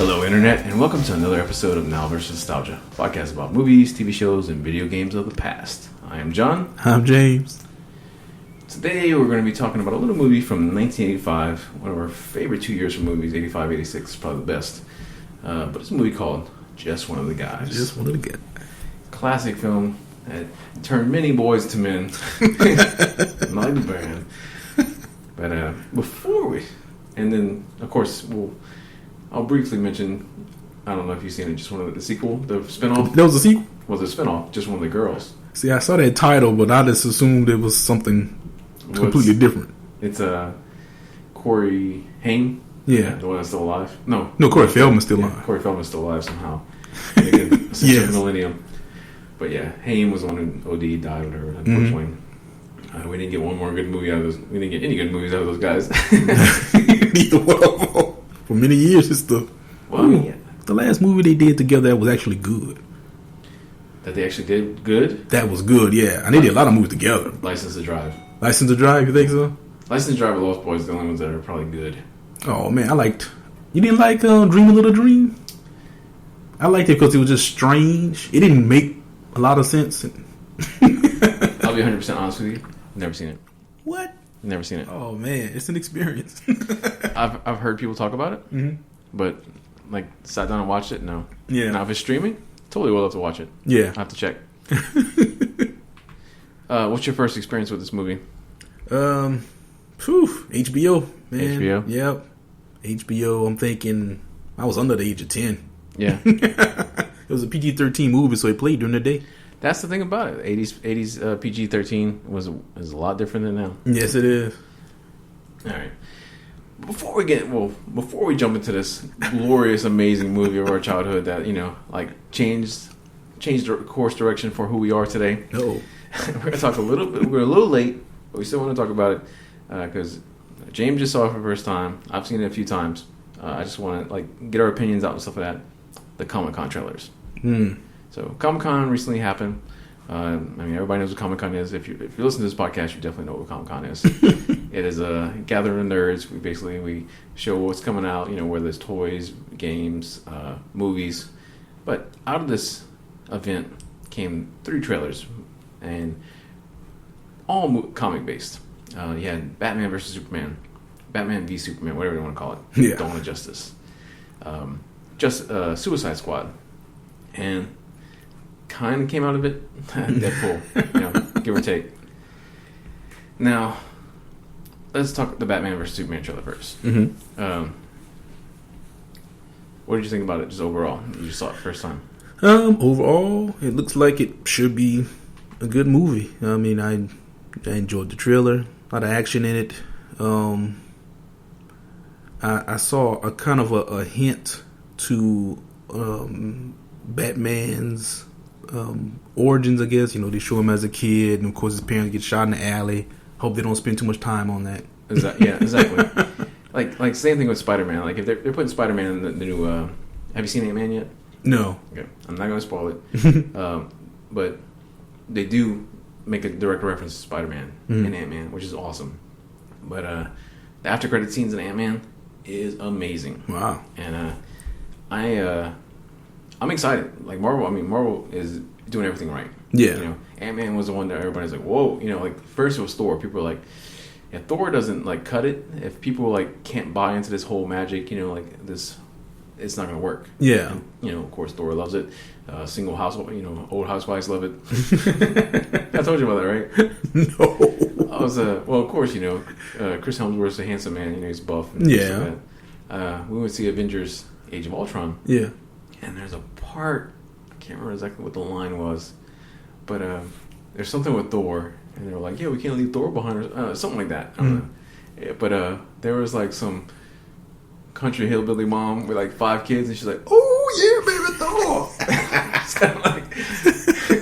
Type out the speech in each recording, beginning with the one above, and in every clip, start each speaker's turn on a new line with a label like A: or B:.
A: Hello, Internet, and welcome to another episode of Now vs. Nostalgia, a podcast about movies, TV shows, and video games of the past. I am John.
B: I'm James.
A: Today, we're going to be talking about a little movie from 1985, one of our favorite 2 years for movies. 85, 86 is probably the best. But it's a movie called Just One of the Guys.
B: Just one of the guys.
A: Classic film that turned many boys to men. Not like the band. But before we... And then, of course, I'll briefly mention, I don't know if you've seen it, just one of the sequel, the spinoff.
B: That was a sequel?
A: Was a spinoff, just one of the girls.
B: See, I saw that title, but I just assumed it was something completely different.
A: It's Corey Haim.
B: Yeah.
A: The one that's still alive. No,
B: Corey Feldman's still alive.
A: Corey Feldman's still alive somehow. Yes. Millennium. But yeah, Haim was the one who OD died or whatever, unfortunately. Mm-hmm. We didn't get one more good movie out of those. We didn't get any good movies out of those guys.
B: Neither one of them. For many years, it's the last movie they did together that was actually good.
A: That they actually did good?
B: That was good, yeah. And they did a lot of movies together.
A: License to Drive.
B: License to Drive, you think so?
A: License to Drive and Lost Boys are the only ones that are probably good.
B: Oh, man, you didn't like Dream a Little Dream? I liked it because it was just strange. It didn't make a lot of sense.
A: I'll be 100% honest with you. Never seen it.
B: What?
A: Never seen it.
B: Oh, man, it's an experience.
A: I've heard people talk about it, but like sat down and watched it. No.
B: Yeah.
A: Now if it's streaming, totally will have to watch it.
B: Yeah.
A: I have to check. What's your first experience with this movie?
B: HBO, man.
A: HBO.
B: Yep. HBO. I'm thinking I was under the age of 10.
A: Yeah.
B: It was a PG-13 movie, so it played during the day.
A: That's the thing about it. 80s PG-13 is a lot different than now.
B: Yes, it is.
A: All right. Before we jump into this glorious, amazing movie of our childhood that changed the course direction for who we are today.
B: No,
A: we're gonna talk a little bit. We're a little late, but we still want to talk about it because James just saw it for the first time. I've seen it a few times. I just want to get our opinions out and stuff like that. The Comic-Con trailers. So Comic-Con recently happened. Everybody knows what Comic-Con is. If you listen to this podcast, you definitely know what Comic-Con is. It is a gathering of nerds. We show what's coming out, whether it's toys, games, movies. But out of this event came 3 trailers, and all comic-based. You had Batman vs. Superman, Batman v Superman, whatever you want to call it.
B: Yeah.
A: Dawn of Justice. Suicide Squad. And kind of came out of it Deadpool, give or take. Now, let's talk the Batman vs. Superman trailer first. What did you think about it, just overall? You just saw it first time.
B: Overall, it looks like it should be a good movie. I mean, I enjoyed the trailer, a lot of action in it. I saw a kind of a hint to Batman's origins, I guess. They show him as a kid, and of course his parents get shot in the alley. Hope they don't spend too much time on that.
A: Yeah, exactly. like same thing with Spider-Man. Like if they're putting Spider-Man in the new. Have you seen Ant-Man yet?
B: No. Okay,
A: I'm not going to spoil it. But they do make a direct reference to Spider-Man in Ant-Man, which is awesome. But the after credit scenes in Ant-Man is amazing.
B: Wow.
A: And I'm excited. Like Marvel is doing everything right.
B: Yeah.
A: Ant-Man was the one that everybody's like, whoa. First it was Thor. People were like, yeah, Thor doesn't cut it. If people can't buy into this whole magic, this, it's not gonna work.
B: Yeah.
A: And, of course Thor loves it. Single housewife, old housewives love it. I told you about that, right?
B: No.
A: I was of course, Chris Hemsworth's a handsome man. He's buff. And
B: yeah.
A: We went to see Avengers: Age of Ultron.
B: Yeah.
A: And there's a part, I can't remember exactly what the line was, but there's something with Thor, and they were like, yeah, we can't leave Thor behind, or something like that. I don't know. Yeah, but there was some country hillbilly mom with 5 kids, and she's like, oh yeah, baby Thor. It's kind of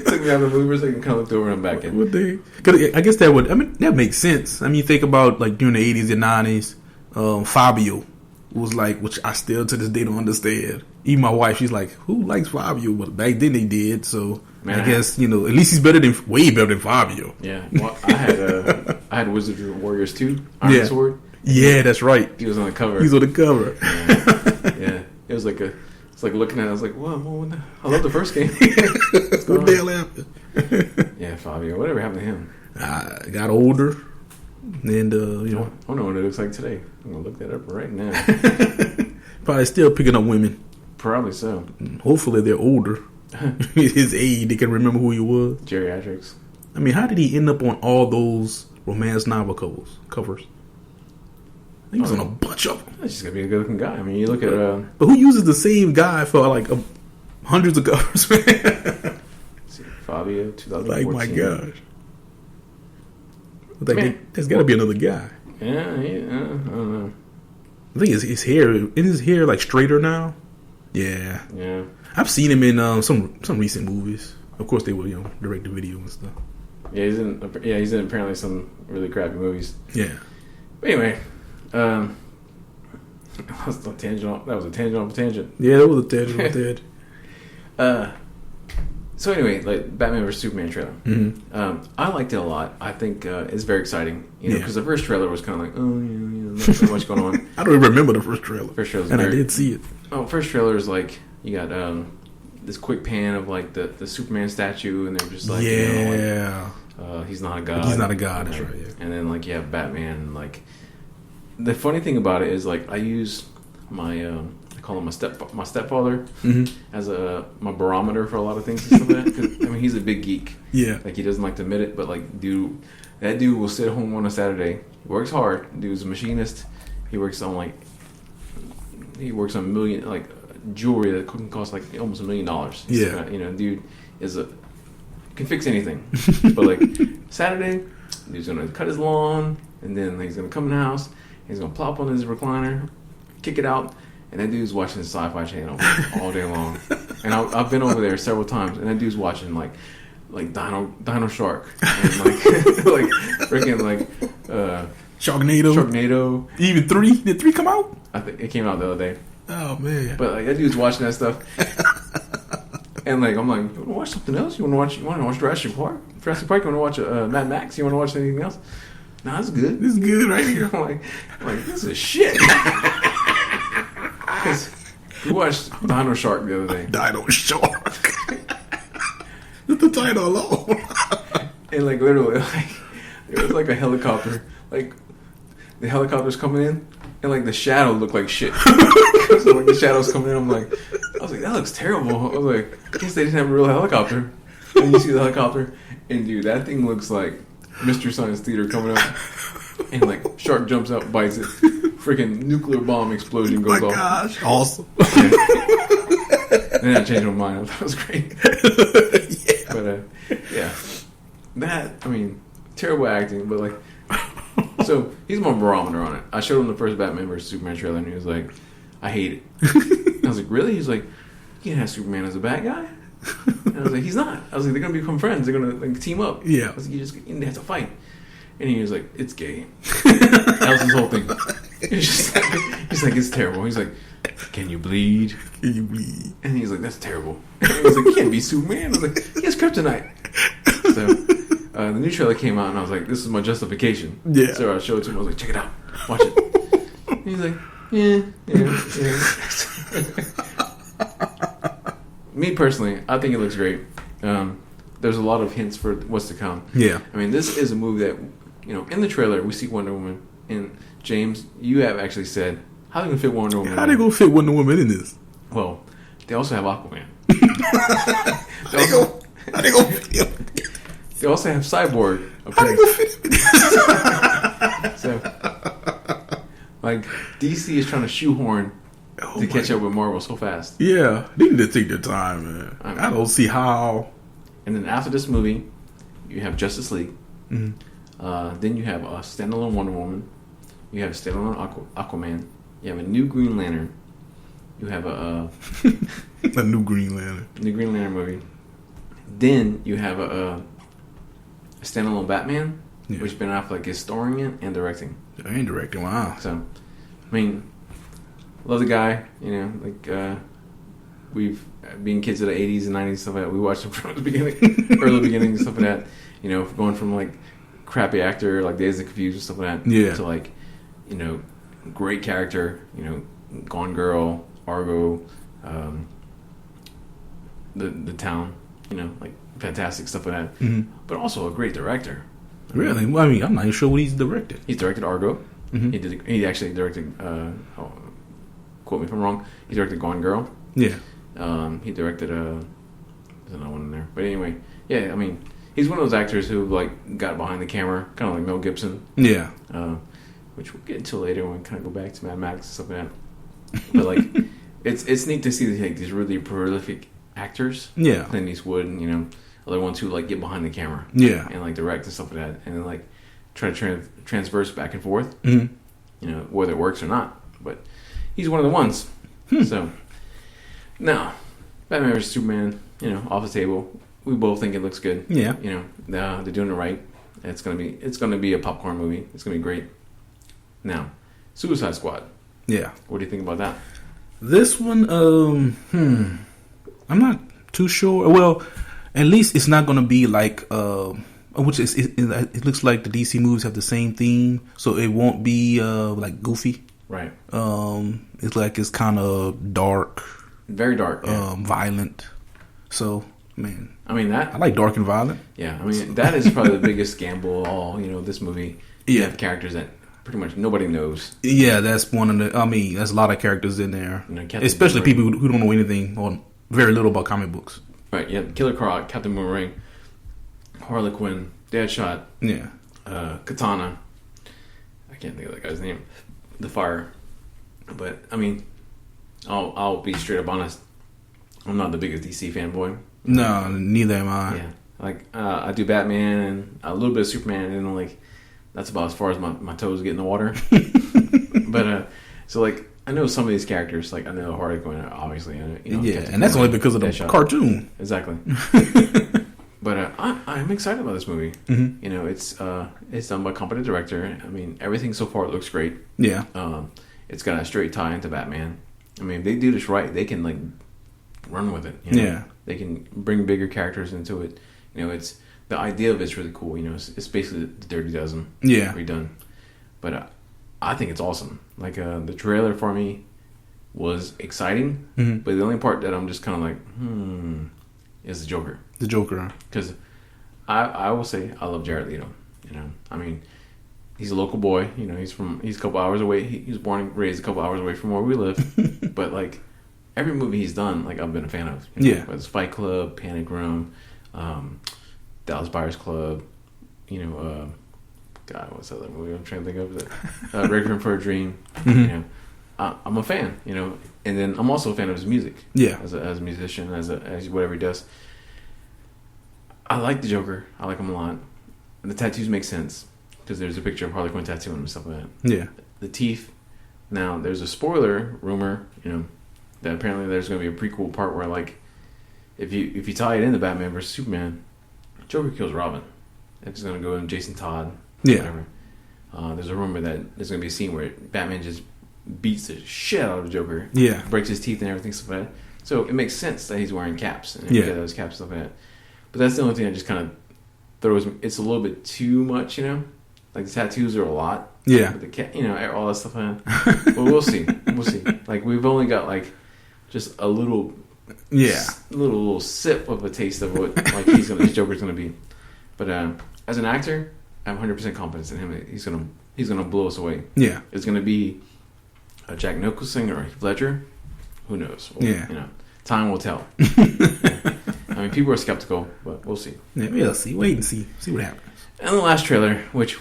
A: took me out of the movie for a second, kind of looked over and I'm back in.
B: Because I guess that makes sense. I mean, think about during the 80s and 90s, Fabio was which I still to this day don't understand. Even my wife, she's like, who likes Fabio? But back then they did, so I guess at least he's way better than Fabio.
A: Yeah, well, I had Wizards of Warriors 2, Iron Sword.
B: Yeah, that's right.
A: He was on the cover.
B: He's on the cover.
A: Yeah. It was like it's like looking at it, I was like, whoa, I love the first game.
B: What the hell happened?
A: Yeah, Fabio. Whatever happened to him?
B: Got older. And,
A: I know what it looks like today. I'm going to look that up right now.
B: Probably still picking up women.
A: Probably so.
B: Hopefully they're older. His age, they can remember who he was.
A: Geriatrics.
B: I mean, how did he end up on all those romance novel covers? He was on a bunch of them.
A: He's just going to be a good looking guy. I mean, you look at...
B: But who uses the same guy for like hundreds of covers?
A: See, Fabio, 2014.
B: Like, my gosh. There's got to be another guy.
A: Yeah, I don't know.
B: I think his hair, isn't his hair like straighter now? Yeah.
A: Yeah.
B: I've seen him in some recent movies. Of course, they were direct to video and stuff.
A: Yeah, he's in apparently some really crappy movies.
B: Yeah.
A: But anyway, that was a tangent off a tangent.
B: Yeah, that was a tangent.
A: So anyway, like Batman vs Superman trailer.
B: Mm-hmm.
A: I liked it a lot. I think it's very exciting. Because the first trailer was kind of like, not so much going on.
B: I don't even remember the first trailer.
A: And
B: I did see it.
A: Oh, first trailer is like you got this quick pan of like the Superman statue, and they're just like, he's not a god.
B: He's not a god. That's right. Yeah.
A: And then like you have Batman. And, like the funny thing about it is like I use my I call him my stepfather as my barometer for a lot of things and stuff like that. 'Cause, I mean, he's a big geek.
B: Yeah.
A: Like he doesn't like to admit it, but like that dude will sit home on a Saturday. He works hard. Dude's a machinist. He works on million like jewelry that can cost like almost $1 million.
B: Yeah.
A: Dude can fix anything. But like Saturday, dude's gonna cut his lawn, and then he's gonna come in the house. He's gonna plop on his recliner, kick it out. And that dude's watching the Sci-Fi Channel all day long. And I've been over there several times, and that dude's watching like Dino Shark and like freaking like
B: Sharknado. Even 3? Did 3 come out?
A: I think it came out the other day.
B: Oh man!
A: But like that dude's watching that stuff, and like I'm like, you want to watch something else? You want to watch Jurassic Park? You want to watch Mad Max? You want to watch anything else? Nah, this is good.
B: This is good right here.
A: I'm like this is shit. Because we watched Dino Shark the other day.
B: Dino Shark. Just the title alone.
A: And like literally, like it was like a helicopter. Like the helicopter's coming in, and like the shadow looked like shit. So like the shadow's coming in, I was like, that looks terrible. I was like, I guess they didn't have a real helicopter. And you see the helicopter, and dude, that thing looks like Mystery Science Theater coming up. And like shark jumps out, bites it. Freaking nuclear bomb explosion goes off. Oh my gosh!
B: Awesome.
A: Yeah. And I changed my mind. I thought it was great. Yeah. But I mean, terrible acting. But like, so he's my barometer on it. I showed him the first Batman vs Superman trailer, and he was like, "I hate it." I was like, "Really?" He's like, "You can't have Superman as a bad guy." And I was like, "He's not." I was like, "They're gonna become friends. They're gonna like team up."
B: Yeah.
A: I was like, they have to fight." And he was like, "It's gay." That was his whole thing. He's like, "It's terrible." He's like, "Can you bleed?" And he's like, "That's terrible." And he was like, "You can't be Superman." I was like, "He has kryptonite." So the new trailer came out, and I was like, "This is my justification."
B: Yeah.
A: So I showed it to him. I was like, "Check it out. Watch it." And he's like, "Yeah." Me personally, I think it looks great. There's a lot of hints for what's to come.
B: Yeah.
A: I mean, this is a movie that, in the trailer, we see Wonder Woman. And James, you have actually said, how are they going to fit Wonder Woman?
B: How are they going to fit Wonder Woman in this?
A: Well, they also have Aquaman. They also have Cyborg. So, like, DC is trying to shoehorn to catch up with Marvel so fast.
B: Yeah, they need to take their time, man. I don't see how.
A: And then after this movie, you have Justice League.
B: Mm-hmm.
A: Then you have a standalone Wonder Woman. You have a standalone Aquaman. You have a new Green Lantern. You have a
B: new Green Lantern.
A: New Green Lantern movie. Then you have a standalone Batman, which Ben Affleck is starring in and directing.
B: And directing, wow.
A: So, I mean, love the guy. We've being kids of the 80s and 90s and stuff like that. We watched him from the beginning, early beginning and stuff like that. Going from like crappy actor like Days of Confused and stuff like that, to like, great character. Gone Girl, Argo, the Town, like fantastic stuff like that.
B: Mm-hmm.
A: But also a great director.
B: Really? Well, I mean, I'm not even sure what he's directed.
A: He's directed Argo.
B: Mm-hmm.
A: He actually directed. Quote me if I'm wrong. He directed Gone Girl.
B: Yeah.
A: He directed there's another one in there. But anyway, yeah. I mean, he's one of those actors who like got behind the camera, kind of like Mel Gibson.
B: Yeah.
A: Which we'll get into later when we kind of go back to Mad Max and stuff like that. But like, it's neat to see these really prolific actors.
B: Yeah.
A: Clint Eastwood and other ones who like get behind the camera.
B: Yeah.
A: And like direct and stuff like that, and then like try to transverse back and forth.
B: Mm-hmm.
A: Whether it works or not. But he's one of the ones. So now, Batman vs Superman, off the table. We both think it looks good.
B: Yeah.
A: They're doing it right. It's gonna be a popcorn movie. It's gonna be great. Now, Suicide Squad.
B: Yeah.
A: What do you think about that?
B: This one, I'm not too sure. Well, at least it's not gonna be like which is it looks like the DC movies have the same theme, so it won't be like goofy.
A: Right.
B: It's kind of dark,
A: very dark,
B: violent. So, man,
A: I mean that
B: I like dark and violent.
A: Yeah, I mean that is probably the biggest gamble of all. This movie. You have characters that pretty much nobody knows.
B: Yeah, that's one of the. I mean, there's a lot of characters in there, especially people who don't know anything or very little about comic books.
A: Right. Yeah, Killer Croc, Captain Boomerang, Harley Quinn, Deadshot.
B: Yeah.
A: Katana. I can't think of that guy's name. The Fire. But I mean, I'll be straight up honest. I'm not the biggest DC fanboy.
B: No, neither am I.
A: Yeah, like I do Batman and a little bit of Superman, and like that's about as far as my toes get in the water. But so like I know some of these characters. Like I know Harley Quinn, obviously.
B: And that's only because of the cartoon.
A: Exactly. But I'm excited about this movie.
B: Mm-hmm.
A: It's done by a competent director. I mean, everything so far looks great.
B: Yeah.
A: It's got a straight tie into Batman. I mean, if they do this right, they can like run with it.
B: Yeah.
A: They can bring bigger characters into it. It's the idea of it's really cool. It's basically the Dirty Dozen.
B: Yeah.
A: Redone. But I think it's awesome. Like the trailer for me was exciting, but the only part that I'm just kind of like, is the Joker.
B: The Joker.
A: Because I will say I love Jared Leto. I mean, he's a local boy. He's a couple hours away. He was born and raised a couple hours away from where we live. But like every movie he's done, like I've been a fan of.
B: Yeah.
A: Whether it's Fight Club, Panic Room, Dallas Buyers Club. God, what's that other movie I'm trying to think of? Requiem for a Dream.
B: Mm-hmm.
A: I'm a fan. And then I'm also a fan of his music.
B: Yeah.
A: As a musician, as whatever he does. I like the Joker. I like him a lot. The tattoos make sense because there's a picture of Harley Quinn tattooing him and stuff like that.
B: Yeah.
A: The teeth. Now, there's a spoiler rumor, that apparently there's going to be a prequel part where, like, if you tie it into Batman versus Superman, Joker kills Robin. It's going to go in Jason Todd.
B: Yeah.
A: Whatever. There's a rumor that there's going to be a scene where Batman just beats the shit out of the Joker.
B: Yeah.
A: Breaks his teeth and everything, stuff like that. So it makes sense that he's wearing caps and those caps stuff like that. But that's the only thing that just kind of throws me. It's a little bit too much, Like the tattoos are a lot.
B: Yeah.
A: With the cat, all that stuff like that. But we'll see. We'll see. Like we've only got like just a little, little sip of a taste of what like his Joker's gonna be. But as an actor, I have 100% confidence in him. He's gonna blow us away.
B: Yeah.
A: It's gonna be a Jack Nicholson or Heath Ledger. Who knows? Well, time will tell. I mean, people are skeptical, but we'll see.
B: Yeah, we'll see. Wait and see. See what happens.
A: And the last trailer, which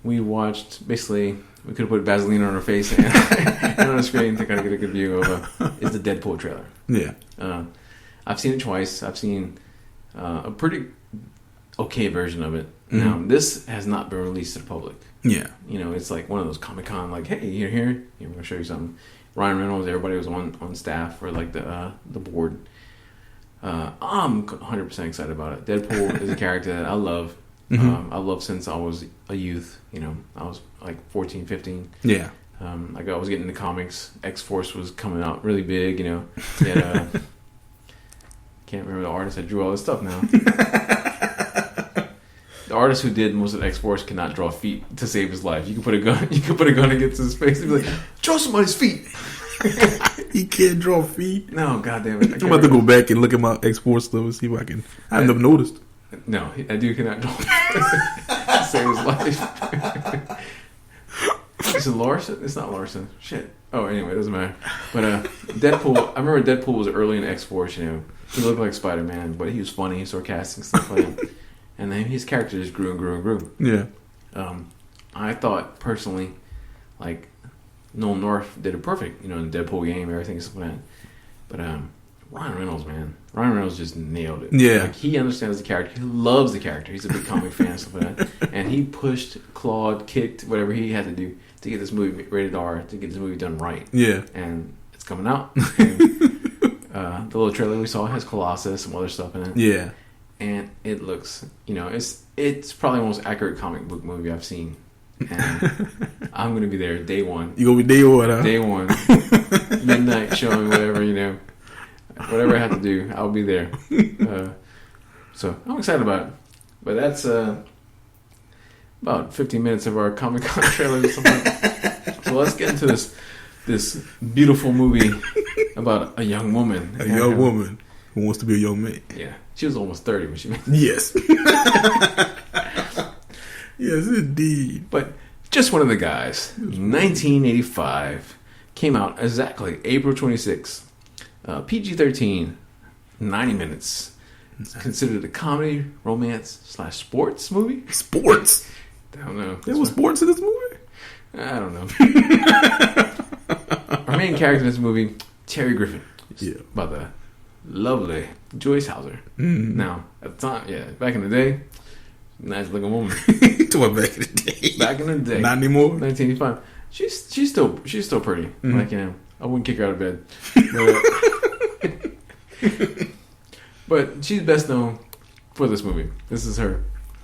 A: we watched, basically, we could have put Vaseline on our face and on the screen to kind of get a good view of is the Deadpool trailer.
B: Yeah.
A: I've seen it twice. I've seen a pretty okay version of it. Now, this has not been released to the public.
B: Yeah.
A: It's like one of those Comic-Con, like, hey, you're here. I'm going to show you something. Ryan Reynolds, everybody was on staff for like the board. I'm 100% excited about it. Deadpool is a character that I love. I love since I was a youth. I was like 14, 15.
B: Yeah.
A: Like I was getting into comics. X-Force was coming out really big. Can't remember the artist that drew all this stuff now. The artist who did most of X-Force cannot draw feet to save his life. You could put a gun. You could put a gun against his face and be like, "Draw somebody's feet."
B: He can't draw feet.
A: No, goddamn it!
B: I'm about to go back and look at my export stuff and see if I can. I've never noticed.
A: No, that dude cannot draw. Save his life. Is it Larson? It's not Larson. Shit. Oh, anyway, it doesn't matter. But Deadpool. I remember Deadpool was early in X-Force. You know, he looked like Spider-Man, but he was funny, sarcastic, stuff like that. And then his character just grew and grew and grew.
B: Yeah.
A: I thought personally, like, Nolan North did it perfect. You know, in the Deadpool game, everything and stuff like that. But Ryan Reynolds, man, Ryan Reynolds just nailed it.
B: Yeah.
A: Like, he understands the character. He loves the character. He's a big comic fan and stuff like that. And he pushed, clawed, kicked, whatever he had to do to get this movie rated R, to get this movie done right.
B: Yeah.
A: And it's coming out. And, the little trailer we saw has Colossus, some other stuff in it.
B: Yeah.
A: And it looks, you know, it's probably the most accurate comic book movie I've seen. And I'm going to be there day one.
B: You going to be day one, huh?
A: Day one. Midnight showing, whatever, you know. Whatever I have to do, I'll be there. So I'm excited about it. But that's about 15 minutes of our Comic-Con trailer or something. So let's get into this beautiful movie about a young woman.
B: A young woman who wants to be a young man.
A: Yeah. She was almost 30 when she made it.
B: Yes. Yes, indeed.
A: But just one of the guys. 1985. Came out exactly April 26th. PG-13. 90 minutes. It's considered a comedy, romance / sports movie.
B: Sports?
A: I don't know.
B: There was sports in this movie?
A: I don't know. Our main character in this movie, Terry Griffin.
B: Yeah.
A: By the lovely Joyce Hauser.
B: Mm.
A: Now, at the time, yeah, back in the day, nice looking woman.
B: To back in the day.
A: Back in the day.
B: Not anymore.
A: 1985. She's still pretty.
B: Mm.
A: Like, you know, I wouldn't kick her out of bed. But she's best known for this movie. This is her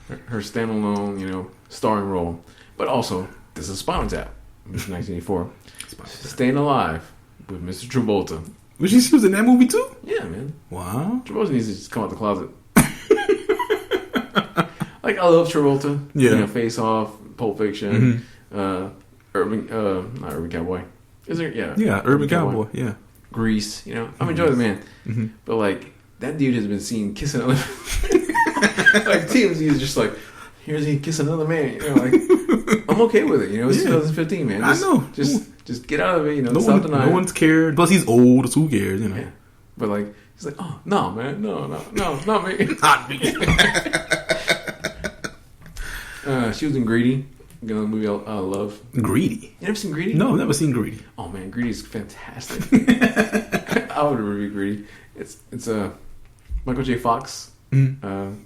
A: standalone, you know, starring role. But also, this is Spinal Tap, 1984. Staying Alive with Mr. Travolta.
B: Was she was in that movie too?
A: Yeah, man.
B: Wow.
A: Travolta needs to just come out the closet. Like, I love Travolta.
B: Yeah.
A: You know, Face Off, Pulp Fiction, not Urban Cowboy. Is there? Yeah.
B: Yeah, Urban Cowboy. Yeah.
A: Grease. You know, I'm enjoying the man.
B: Mm-hmm.
A: But, like, that dude has been seen kissing other. Like, TMZ is just like, here's he kissing another man. You know, like, I'm okay with it. You know, it's 2015, man.
B: I know.
A: Just get out of it. You know, stop denying.
B: No one's cared. Plus, he's old, so who cares? You know.
A: Yeah. But, like, he's like, oh, no, man, no, not me.
B: Not me.
A: She was in Greedy, you know, the movie I love.
B: Greedy?
A: You never seen Greedy?
B: No, I've never seen Greedy.
A: Oh man, Greedy's fantastic. I would review Greedy. It's Michael J. Fox.
B: Mm-hmm.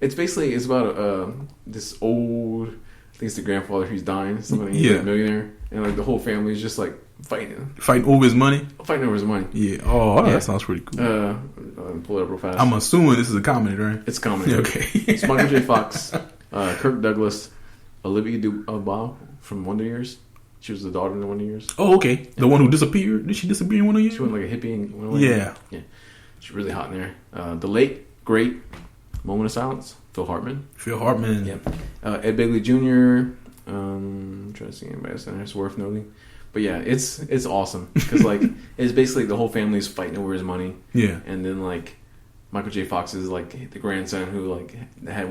A: It's about this old, I think it's the grandfather who's dying, somebody, he's a millionaire, and like the whole family is just like fighting
B: over his money.
A: Fighting over his money.
B: Yeah. Oh, that sounds pretty cool.
A: Pull it up real fast.
B: I'm assuming this is a comedy, right?
A: It's comedy.
B: Okay.
A: It's Michael J. Fox, Kirk Douglas, Olivia Dubois from Wonder Years. She was the daughter in the Wonder Years.
B: Oh, okay. The one who disappeared. Did she disappear in one of you?
A: She went like a hippie and went away.
B: Yeah.
A: She's really hot in there. The late great Moment of Silence, Phil Hartman.
B: Yeah.
A: Ed Begley Jr. I'm trying to see anybody else in there. It's worth noting. But yeah, it's awesome because like it's basically the whole family's fighting over his money.
B: Yeah.
A: And then like Michael J. Fox is like the grandson who like had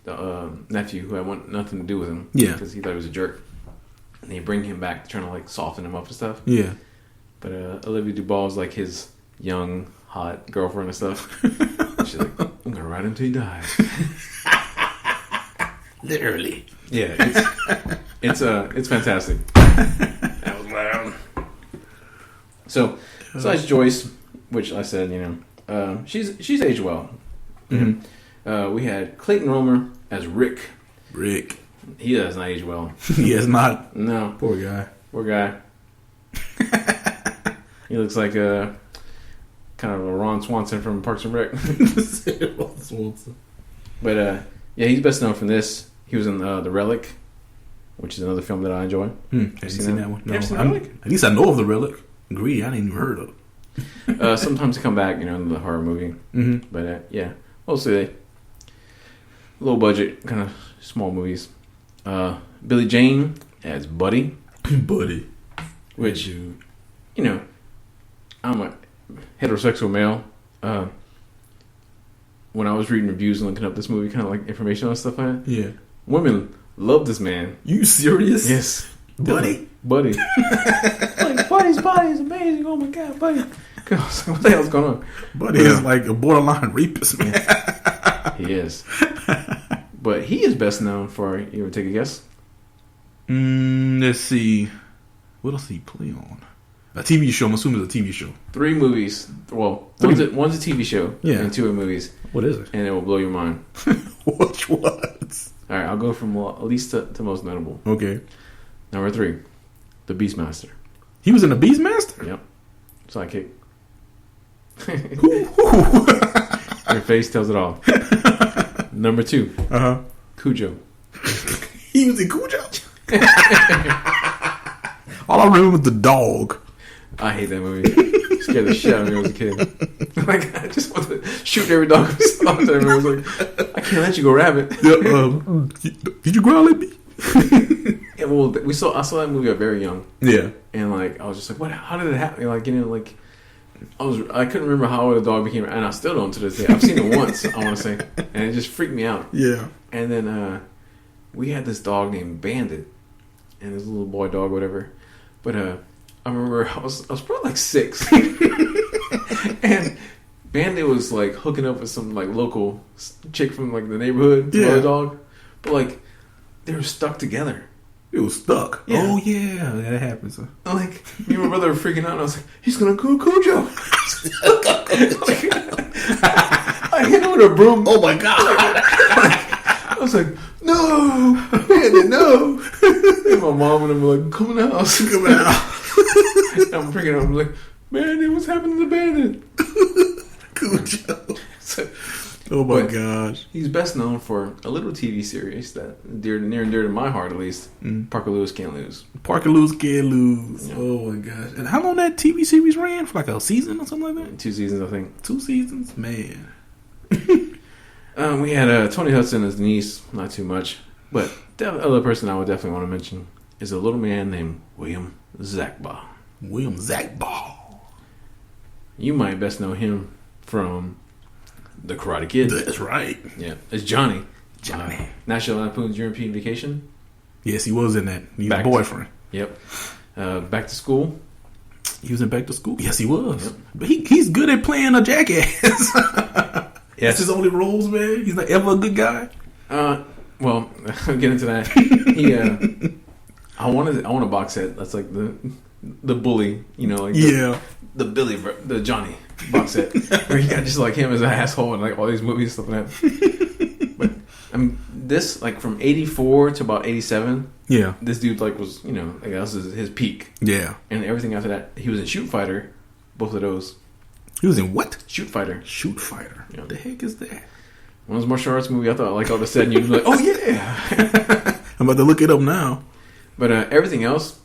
A: the nephew who had nothing to do with him.
B: Yeah.
A: Because he thought he was a jerk. And they bring him back trying to like soften him up and stuff.
B: Yeah.
A: But Olivia Dubois is like his young hot girlfriend and stuff. She's like, I'm gonna ride him till he dies.
B: Literally.
A: Yeah, it's fantastic. That was loud. So besides Joyce, which I said, you know, she's aged well.
B: Mm-hmm.
A: We had Clayton Romer as Rick.
B: Rick.
A: He does not age well.
B: He has not.
A: No.
B: Poor guy.
A: He looks like a kind of a Ron Swanson from Parks and Rec.
B: Ron Swanson.
A: But yeah, he's best known from this. He was in The Relic, which is another film that I enjoy.
B: Have you seen that one? No.
A: You ever seen The Relic?
B: At least I know of The Relic. Greedy, I didn't even heard of it.
A: Sometimes they come back, you know, in the horror movie.
B: Mm-hmm.
A: But yeah, mostly low budget, kind of small movies. Billy Jane as Buddy.
B: Buddy.
A: Which,
B: dude.
A: you know, I'm a heterosexual male. When I was reading reviews and looking up this movie, kind of like information on stuff like that,
B: Yeah.
A: women love this man.
B: You serious?
A: Yes.
B: Buddy.
A: Buddy. Like, Buddy's body is amazing. Oh my God, Buddy. What the hell's going on?
B: Buddy is like a borderline rapist, man.
A: He is. But he is best known for, you ever take a guess?
B: Let's see. What else did he play on? A TV show. I'm assuming it's a TV show.
A: 3 movies. Well, one's a TV show.
B: Yeah.
A: And 2 are movies.
B: What is it?
A: And it will blow your mind.
B: Which ones?
A: All right, I'll go from least to most notable.
B: Okay.
A: Number 3, The Beastmaster.
B: He was in the Beastmaster?
A: Yep. Sidekick.
B: Ooh.
A: Your face tells it all. Number 2, Cujo.
B: He was in Cujo? All I remember was the dog.
A: I hate that movie. It scared the shit out of me when I was a kid. Like, I just wanted to shoot every dog we saw. I was like, I can't let you go rabbit.
B: Yeah, did you growl at me?
A: Yeah, well, I saw that movie very young.
B: Yeah.
A: And like, I was just like, what? How did it happen? Like, you know, like, I couldn't remember how the dog became, and I still don't to this day. I've seen it once, I want to say, and it just freaked me out.
B: Yeah.
A: And then we had this dog named Bandit, and this little boy dog, whatever. But I remember I was probably like 6, and Bandit was like hooking up with some like local chick from like the neighborhood, some other dog, but like they were stuck together.
B: It was stuck.
A: Yeah.
B: Oh yeah, that happens. Huh?
A: Like me and my brother were freaking out, and I was like, "He's gonna go Cujo!" I hit him with a broom.
B: Oh my god!
A: I was like, "No, Bandit, no!" And my mom and I'm like, "Come in the house, come in the house." And I'm freaking out. I'm like, "Bandit, what's happening to Bandit?"
B: Cujo.
A: So,
B: Oh my gosh.
A: He's best known for a little TV series that near and dear to my heart, at least. Parker Lewis Can't Lose.
B: Parker Lewis Can't Lose.
A: Yeah.
B: Oh my gosh. And how long that TV series ran? For like a season or something like that?
A: 2 seasons, I think.
B: 2 seasons? Man.
A: We had Tony Hudson as Denise, not too much. But the other person I would definitely want to mention is a little man named William Zachbaugh.
B: William Zachbaugh.
A: You might best know him from The Karate Kid.
B: That's right.
A: Yeah, it's Johnny.
B: Johnny.
A: National Lampoon's European Vacation.
B: Yes, he was in that. He was a boyfriend.
A: Yep. Back to School.
B: He was in Back to School. Yes, he was. Yep. But he's good at playing a jackass. That's his only roles, man. He's not ever a good guy.
A: Well, I'll get into that. He, I want a box set that's like the bully, you know, like the Johnny box set where you got just like him as an asshole and like all these movies and stuff like that. But I mean, this like from 84 to about 87.
B: Yeah,
A: this dude like was, you know, like that was his peak.
B: Yeah,
A: and everything after that, he was in Shoot Fighter. Both of those.
B: He was in what?
A: Shoot Fighter.
B: Shoot Fighter.
A: Yeah.
B: What the heck is that?
A: One of those martial arts movie. I thought like all of a sudden you'd be like, oh yeah.
B: I'm about to look it up now.
A: But everything else,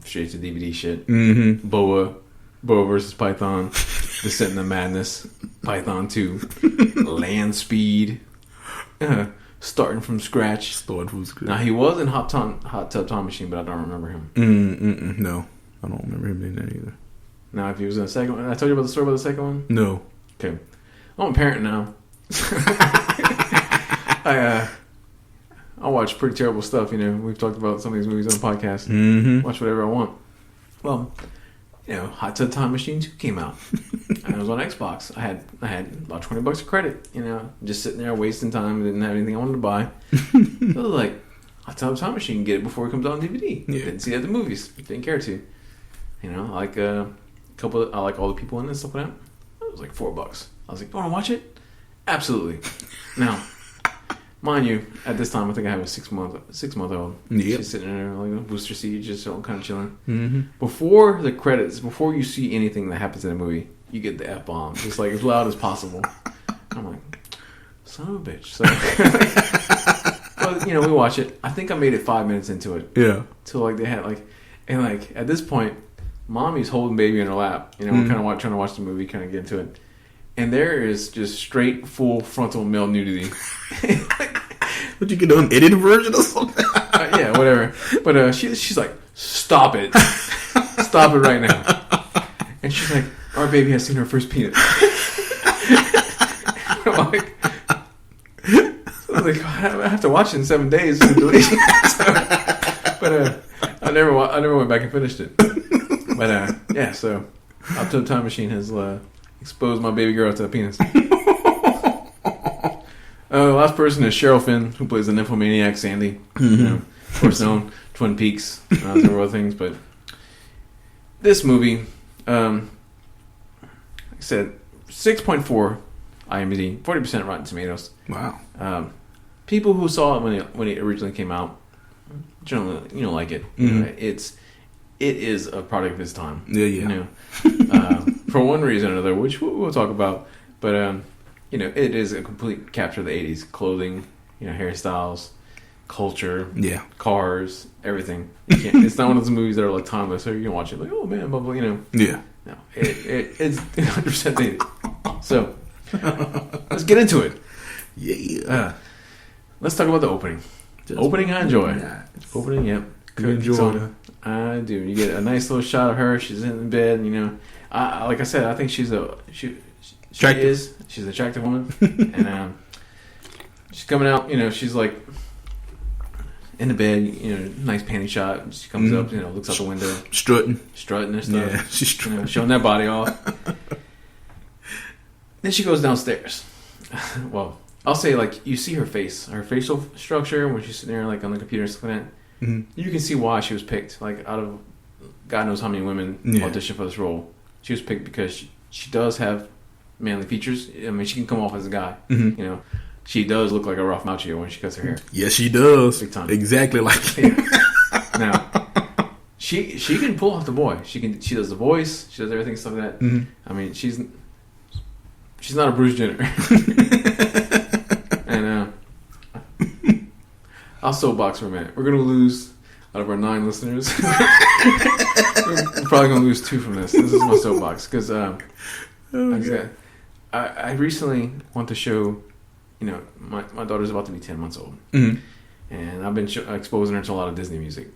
A: straight to DVD shit.
B: Mm-hmm.
A: Boa versus Python, Descent into Madness, Python 2, Land Speed, Starting from Scratch. Now he was in Hot Tub Time Machine, but I don't remember him.
B: No, I don't remember him in that either.
A: Now if he was in the second one, I told you about the story about the second one.
B: No.
A: Okay, I'm a parent now. I watch pretty terrible stuff. You know, we've talked about some of these movies on the podcast.
B: Mm-hmm.
A: Watch whatever I want. Well, you know, Hot Tub Time Machine 2 came out, and it was on Xbox. I had about $20 of credit. You know, just sitting there wasting time. Didn't have anything I wanted to buy. So I was like, Hot Tub Time Machine, get it before it comes out on DVD.
B: Yeah.
A: Didn't see it at the movies. Didn't care to. You know, I like I like all the people in it and stuff like that. It was like $4. I was like, you want to watch it? Absolutely. Now, mind you, at this time I think I have a 6-month-old.
B: Yep.
A: She's sitting in her like a booster seat, just kind of chilling.
B: Mm-hmm. Before
A: the credits, before you see anything that happens in a movie, you get the F-bomb, just like as loud as possible. I'm like, son of a bitch. So, but, you know, we watch it. I think I made it 5 minutes into it.
B: Yeah.
A: Till like they had and at this point, mommy's holding baby in her lap. You know, we're kind of trying to watch the movie, kind of get into it. And there is just straight, full frontal male nudity.
B: Would you get an unedited version or something?
A: Yeah, whatever. But she's like, stop it. Stop it right now. And she's like, our baby has seen her first penis. I'm like, I have to watch it in 7 days. But I never went back and finished it. But yeah, so Opto Time Machine has exposed my baby girl to a penis. The last person is Cheryl Finn, who plays the nymphomaniac Sandy. You know, of course known, Twin Peaks, several other things. But this movie, like I said, 6.4 IMDb, 40% Rotten Tomatoes.
B: Wow.
A: People who saw it when it originally came out generally, like it.
B: Mm-hmm.
A: It is a product of its time.
B: Yeah.
A: You know, for one reason or another, which we'll talk about. But it is a complete capture of the '80s: clothing, hairstyles, culture, cars, everything. It's not one of those movies that are like timeless. So you can watch it like, oh man, blah blah.
B: Yeah.
A: No, it's 100% dated. So let's get into it.
B: Yeah.
A: Let's talk about the opening. Opening I enjoy. Nice. Opening, yep.
B: You enjoy it.
A: I do. You get a nice little shot of her. She's in bed. Like I said, I think she's attractive. She's an attractive woman, and she's coming out. She's like in the bed. Nice panty shot. She comes up. Looks out the window, strutting and stuff.
B: Yeah, she's strutting.
A: Showing that body off. Then she goes downstairs. Well, I'll say, like, you see her face, her facial structure when she's sitting there, like, on the computer and stuff like that. Mm-hmm. You can see why she was picked. Like, out of God knows how many women auditioned for this role. She was picked because she does have manly features. I mean, she can come off as a guy. Mm-hmm. She does look like a Ralph Macchio when she cuts her hair.
B: Yes, she does.
A: Big time.
B: Exactly like him.
A: Now, she can pull off the boy. She does the voice. She does everything, stuff like that. Mm-hmm. I mean, she's not a Bruce Jenner. And I'll soapbox for a minute. We're going to lose, out of our 9 listeners, we're probably going to lose 2 from this. This is my soapbox. Because I recently went to show, my daughter's about to be 10 months old. Mm-hmm. And I've been exposing her to a lot of Disney music.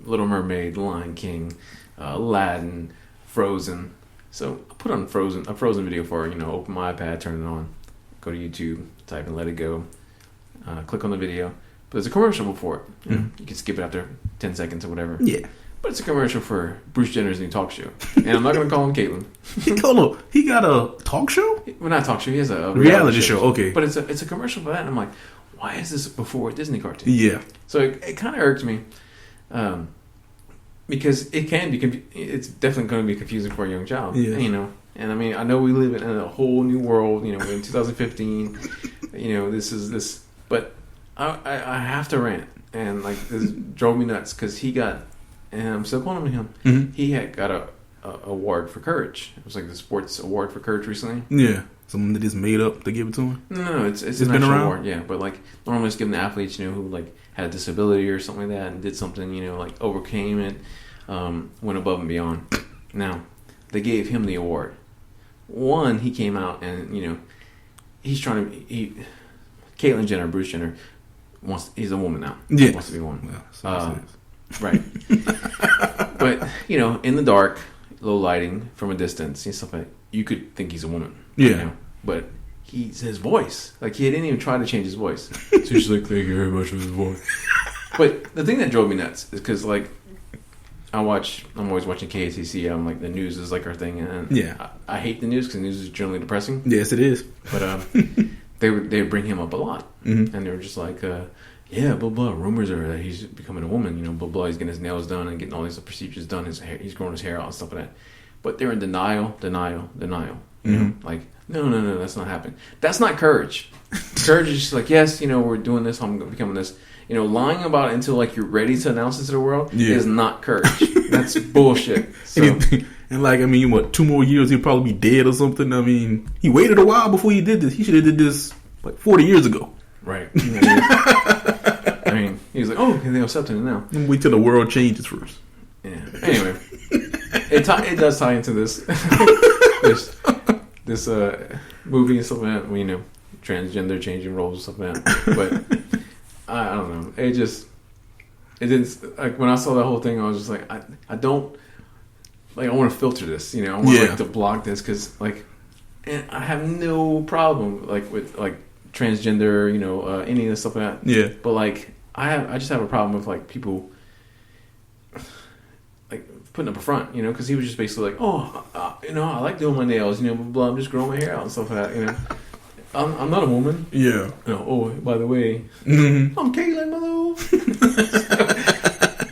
A: Little Mermaid, Lion King, Aladdin, Frozen. So I put on a Frozen video for her, open my iPad, turn it on, go to YouTube, type in Let It Go, click on the video. But there's a commercial before it. You can skip it after 10 seconds or whatever. Yeah. But it's a commercial for Bruce Jenner's new talk show. And I'm not going to call him Caitlyn.
B: He got a talk show?
A: Well, not a talk show. He has a
B: reality show. Okay.
A: But it's a commercial for that. And I'm like, why is this before a Disney cartoon?
B: Yeah.
A: So it kind of irked me. Because it can be, it's definitely going to be confusing for a young child, And I mean, I know we live in a whole new world, we're in 2015, this, but I have to rant, and like this drove me nuts because he got, and I'm still calling him, he had got a award for courage. It was like the sports award for courage recently.
B: Yeah, something that is made up to give it to him.
A: No, it's an actual award. Yeah, but like normally it's given to athletes, who like had a disability or something like that and did something, like overcame it, went above and beyond. Now, they gave him the award. One, he came out and, he's trying to, Caitlyn Jenner, Bruce Jenner, he's a woman now.
B: Yeah.
A: He wants to be a woman. Well, right. But, in the dark, low lighting, from a distance, and stuff like that, you could think he's a woman.
C: Yeah.
A: But his voice, like he didn't even try to change his voice. So she's like, thank you very much for his voice. But the thing that drove me nuts is because like I'm always watching KATC. I'm like the news is like our thing, and
B: yeah,
A: I hate the news because the news is generally depressing.
B: Yes, it is.
A: But they would bring him up a lot, and they were just like, yeah, blah blah. Rumors are that he's becoming a woman. Blah blah. He's getting his nails done and getting all these procedures done. His hair, he's growing his hair out and stuff like that. But they're in denial. Like, no, that's not happening. That's not courage. Courage is just like, yes, we're doing this. I'm becoming this. Lying about it until like you're ready to announce it to the world is not courage. That's bullshit. So.
B: And like, 2 more years he'll probably be dead or something. He waited a while before he did this. He should have did this like 40 years ago.
A: Right. He was like, oh, they're accepting it now.
B: Wait till the world changes first.
A: Yeah. Anyway, it does tie into this this movie and stuff like that. Transgender changing roles and stuff like that. But I don't know. It didn't, like when I saw that whole thing, I was just like, I don't like I want to filter this, you know, I want like to block this because like, and I have no problem like with like transgender, you know, any of this stuff like that.
B: Yeah.
A: But like I just have a problem with like people like putting up a front, you know, because he was just basically like, oh, you know, I like doing my nails, you know, blah, blah, I'm just growing my hair out and stuff like that, you know. I'm not a woman.
B: Yeah.
A: You know, oh, by the way, I'm Caitlin, hello.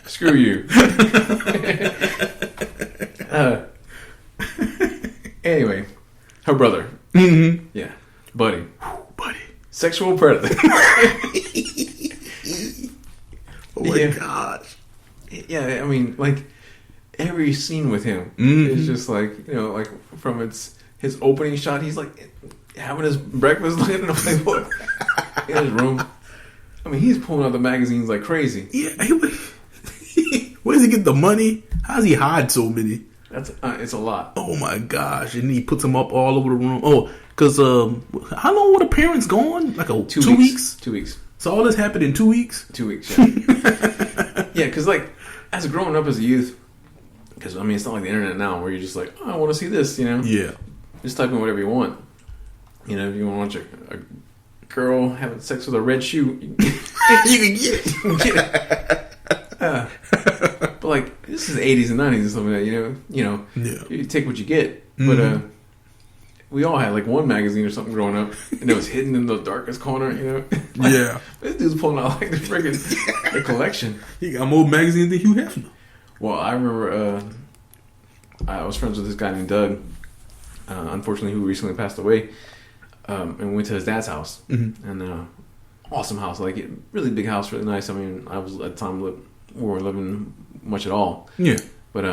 A: Screw you. Anyway, her brother. Yeah. Buddy. Sexual predator.
B: Oh my gosh.
A: Yeah, I mean, like, every scene with him is just like, you know, like, from his opening shot, he's like having his breakfast, looking at a Playboy in his room. I mean, he's pulling out the magazines like crazy.
B: Yeah. Where does he get the money? How does he hide so many?
A: It's a lot.
B: Oh my gosh. And he puts them up all over the room. Oh, because how long were the parents gone? Like 2 weeks?
A: 2 weeks.
B: So all this happened in 2 weeks?
A: 2 weeks, yeah. Yeah, because like, as growing up as a youth, because I mean, it's not like the internet now where you're just like, oh, I want to see this, you know?
B: Yeah.
A: Just type in whatever you want. You know, if you want to watch a girl having sex with a red shoe, you can get it. You can get it. But like, this is the 80s and 90s and something like that, you know,
B: yeah.
A: You take what you get. But we all had like one magazine or something growing up, and it was hidden in the darkest corner, you know. Like,
B: yeah.
A: This dude's pulling out like the friggin' the collection.
B: He got more magazines than Hugh Hefner.
A: Well, I remember I was friends with this guy named Doug, unfortunately, who recently passed away. And we went to his dad's house, and awesome house, like really big house, really nice. I mean, I was at the time we weren't living much at all.
B: Yeah,
A: but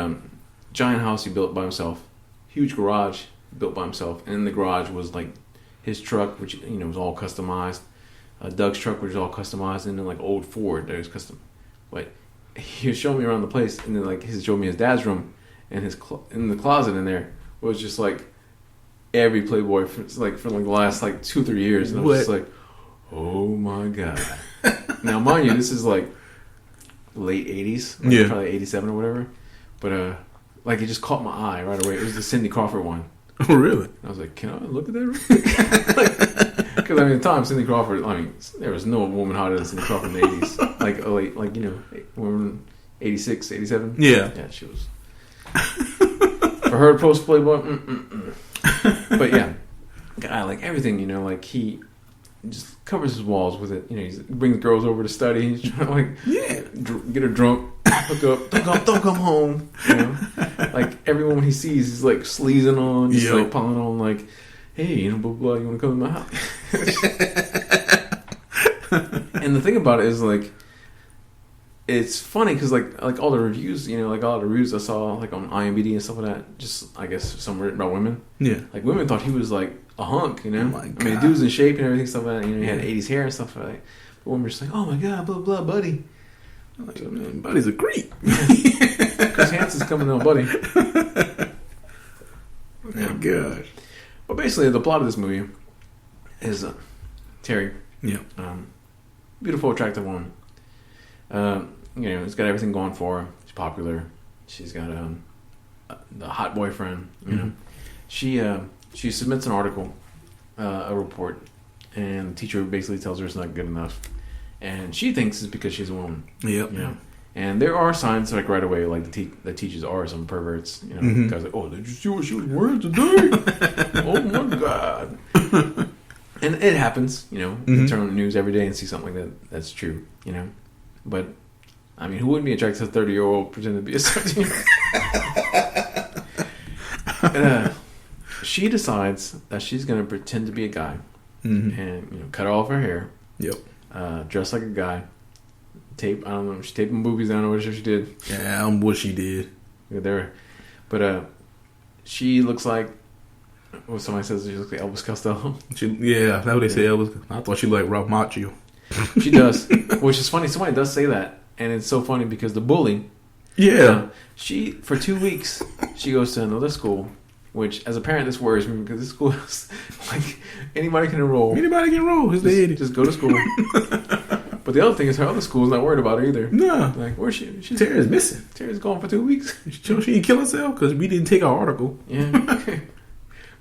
A: giant house he built by himself, huge garage built by himself, and in the garage was like his truck, which you know was all customized. Doug's truck, which was all customized, and then like old Ford that was custom. But he was showing me around the place, and then like he showed me his dad's room, and his in the closet in there was just like every Playboy for the last like 2-3 years, and I was just like, oh my god. Now mind you, this is like late 80s, like
B: yeah,
A: probably 87 or whatever, but like it just caught my eye right away. It was the Cindy Crawford one.
B: Oh really?
A: I was like, can I look at that? Because I mean at the time Cindy Crawford, I mean there was no woman hotter than Cindy Crawford in the 80s. Like late, like you know, woman 86, 87.
B: Yeah,
A: she was for her post Playboy. But yeah, guy, like everything, you know, like he just covers his walls with it. You know, he brings girls over to study. He's trying to like get her drunk, hook up, don't come home. You know, like every woman he sees, he's like sleazing on, just like piling on, like, hey, you know, blah blah, you want to come to my house? And the thing about it is like, it's funny because like all the reviews, you know, like all the reviews I saw like on IMDb and stuff like that, just I guess some written about women. Yeah, like women thought he was like a hunk, you know. Oh my God. I mean, the dude was in shape and everything, stuff like that. You know, he had 80s hair and stuff like that. But women were just like, oh my God, blah blah, buddy.
B: I'm like, man, buddy's a creep.
A: Chris Hansen's coming on, buddy.
B: Oh my gosh.
A: But basically, the plot of this movie is Terry.
B: Yeah.
A: Beautiful, attractive woman. You know, it's got everything going for her. She's popular. She's got the hot boyfriend. You know, she submits an article, a report, and the teacher basically tells her it's not good enough, and she thinks it's because she's a woman.
B: Yep.
A: You know, and there are signs like right away, like the teachers are some perverts. You know, guys like, oh, did you see what she was wearing today? Oh my God. And it happens. You know, you turn on the news every day and see something like that's true. You know, but. I mean, who wouldn't be attracted to a 30-year-old pretending to be a 17-year-old? She decides that she's going to pretend to be a guy and, you know, cut off her hair.
B: Yep.
A: Dress like a guy. Tape, I don't know, she taped my boobies. I don't know what she did.
B: Yeah, I don't know what she did.
A: There. But she looks like, what somebody says, she looks like Elvis Costello.
B: Yeah, that's what they say, Elvis. I thought she looked like Ralph Macchio.
A: She does. Which is funny. Somebody does say that. And it's so funny because the bully, she, for 2 weeks, she goes to another school, which, as a parent, this worries me because this school is, like, anybody can enroll.
B: Anybody can enroll. It's the 80s.
A: Just go to school. But the other thing is her other school's not worried about her either.
B: No.
A: Like, where's she?
B: Tara's missing.
A: Tara's gone for 2 weeks.
B: She didn't kill herself because we didn't take our article.
A: Yeah.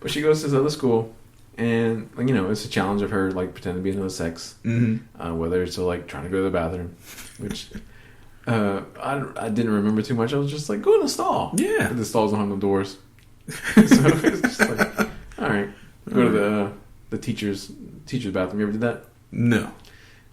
A: But she goes to this other school, and it's a challenge of her like pretending to be another sex.
B: Mm-hmm.
A: Whether it's like trying to go to the bathroom, which I didn't remember too much. I was just like, go in the stall.
B: Yeah.
A: But the stalls don't have no doors, so it's just like, all right, go to the teacher's bathroom. You ever did that?
B: No.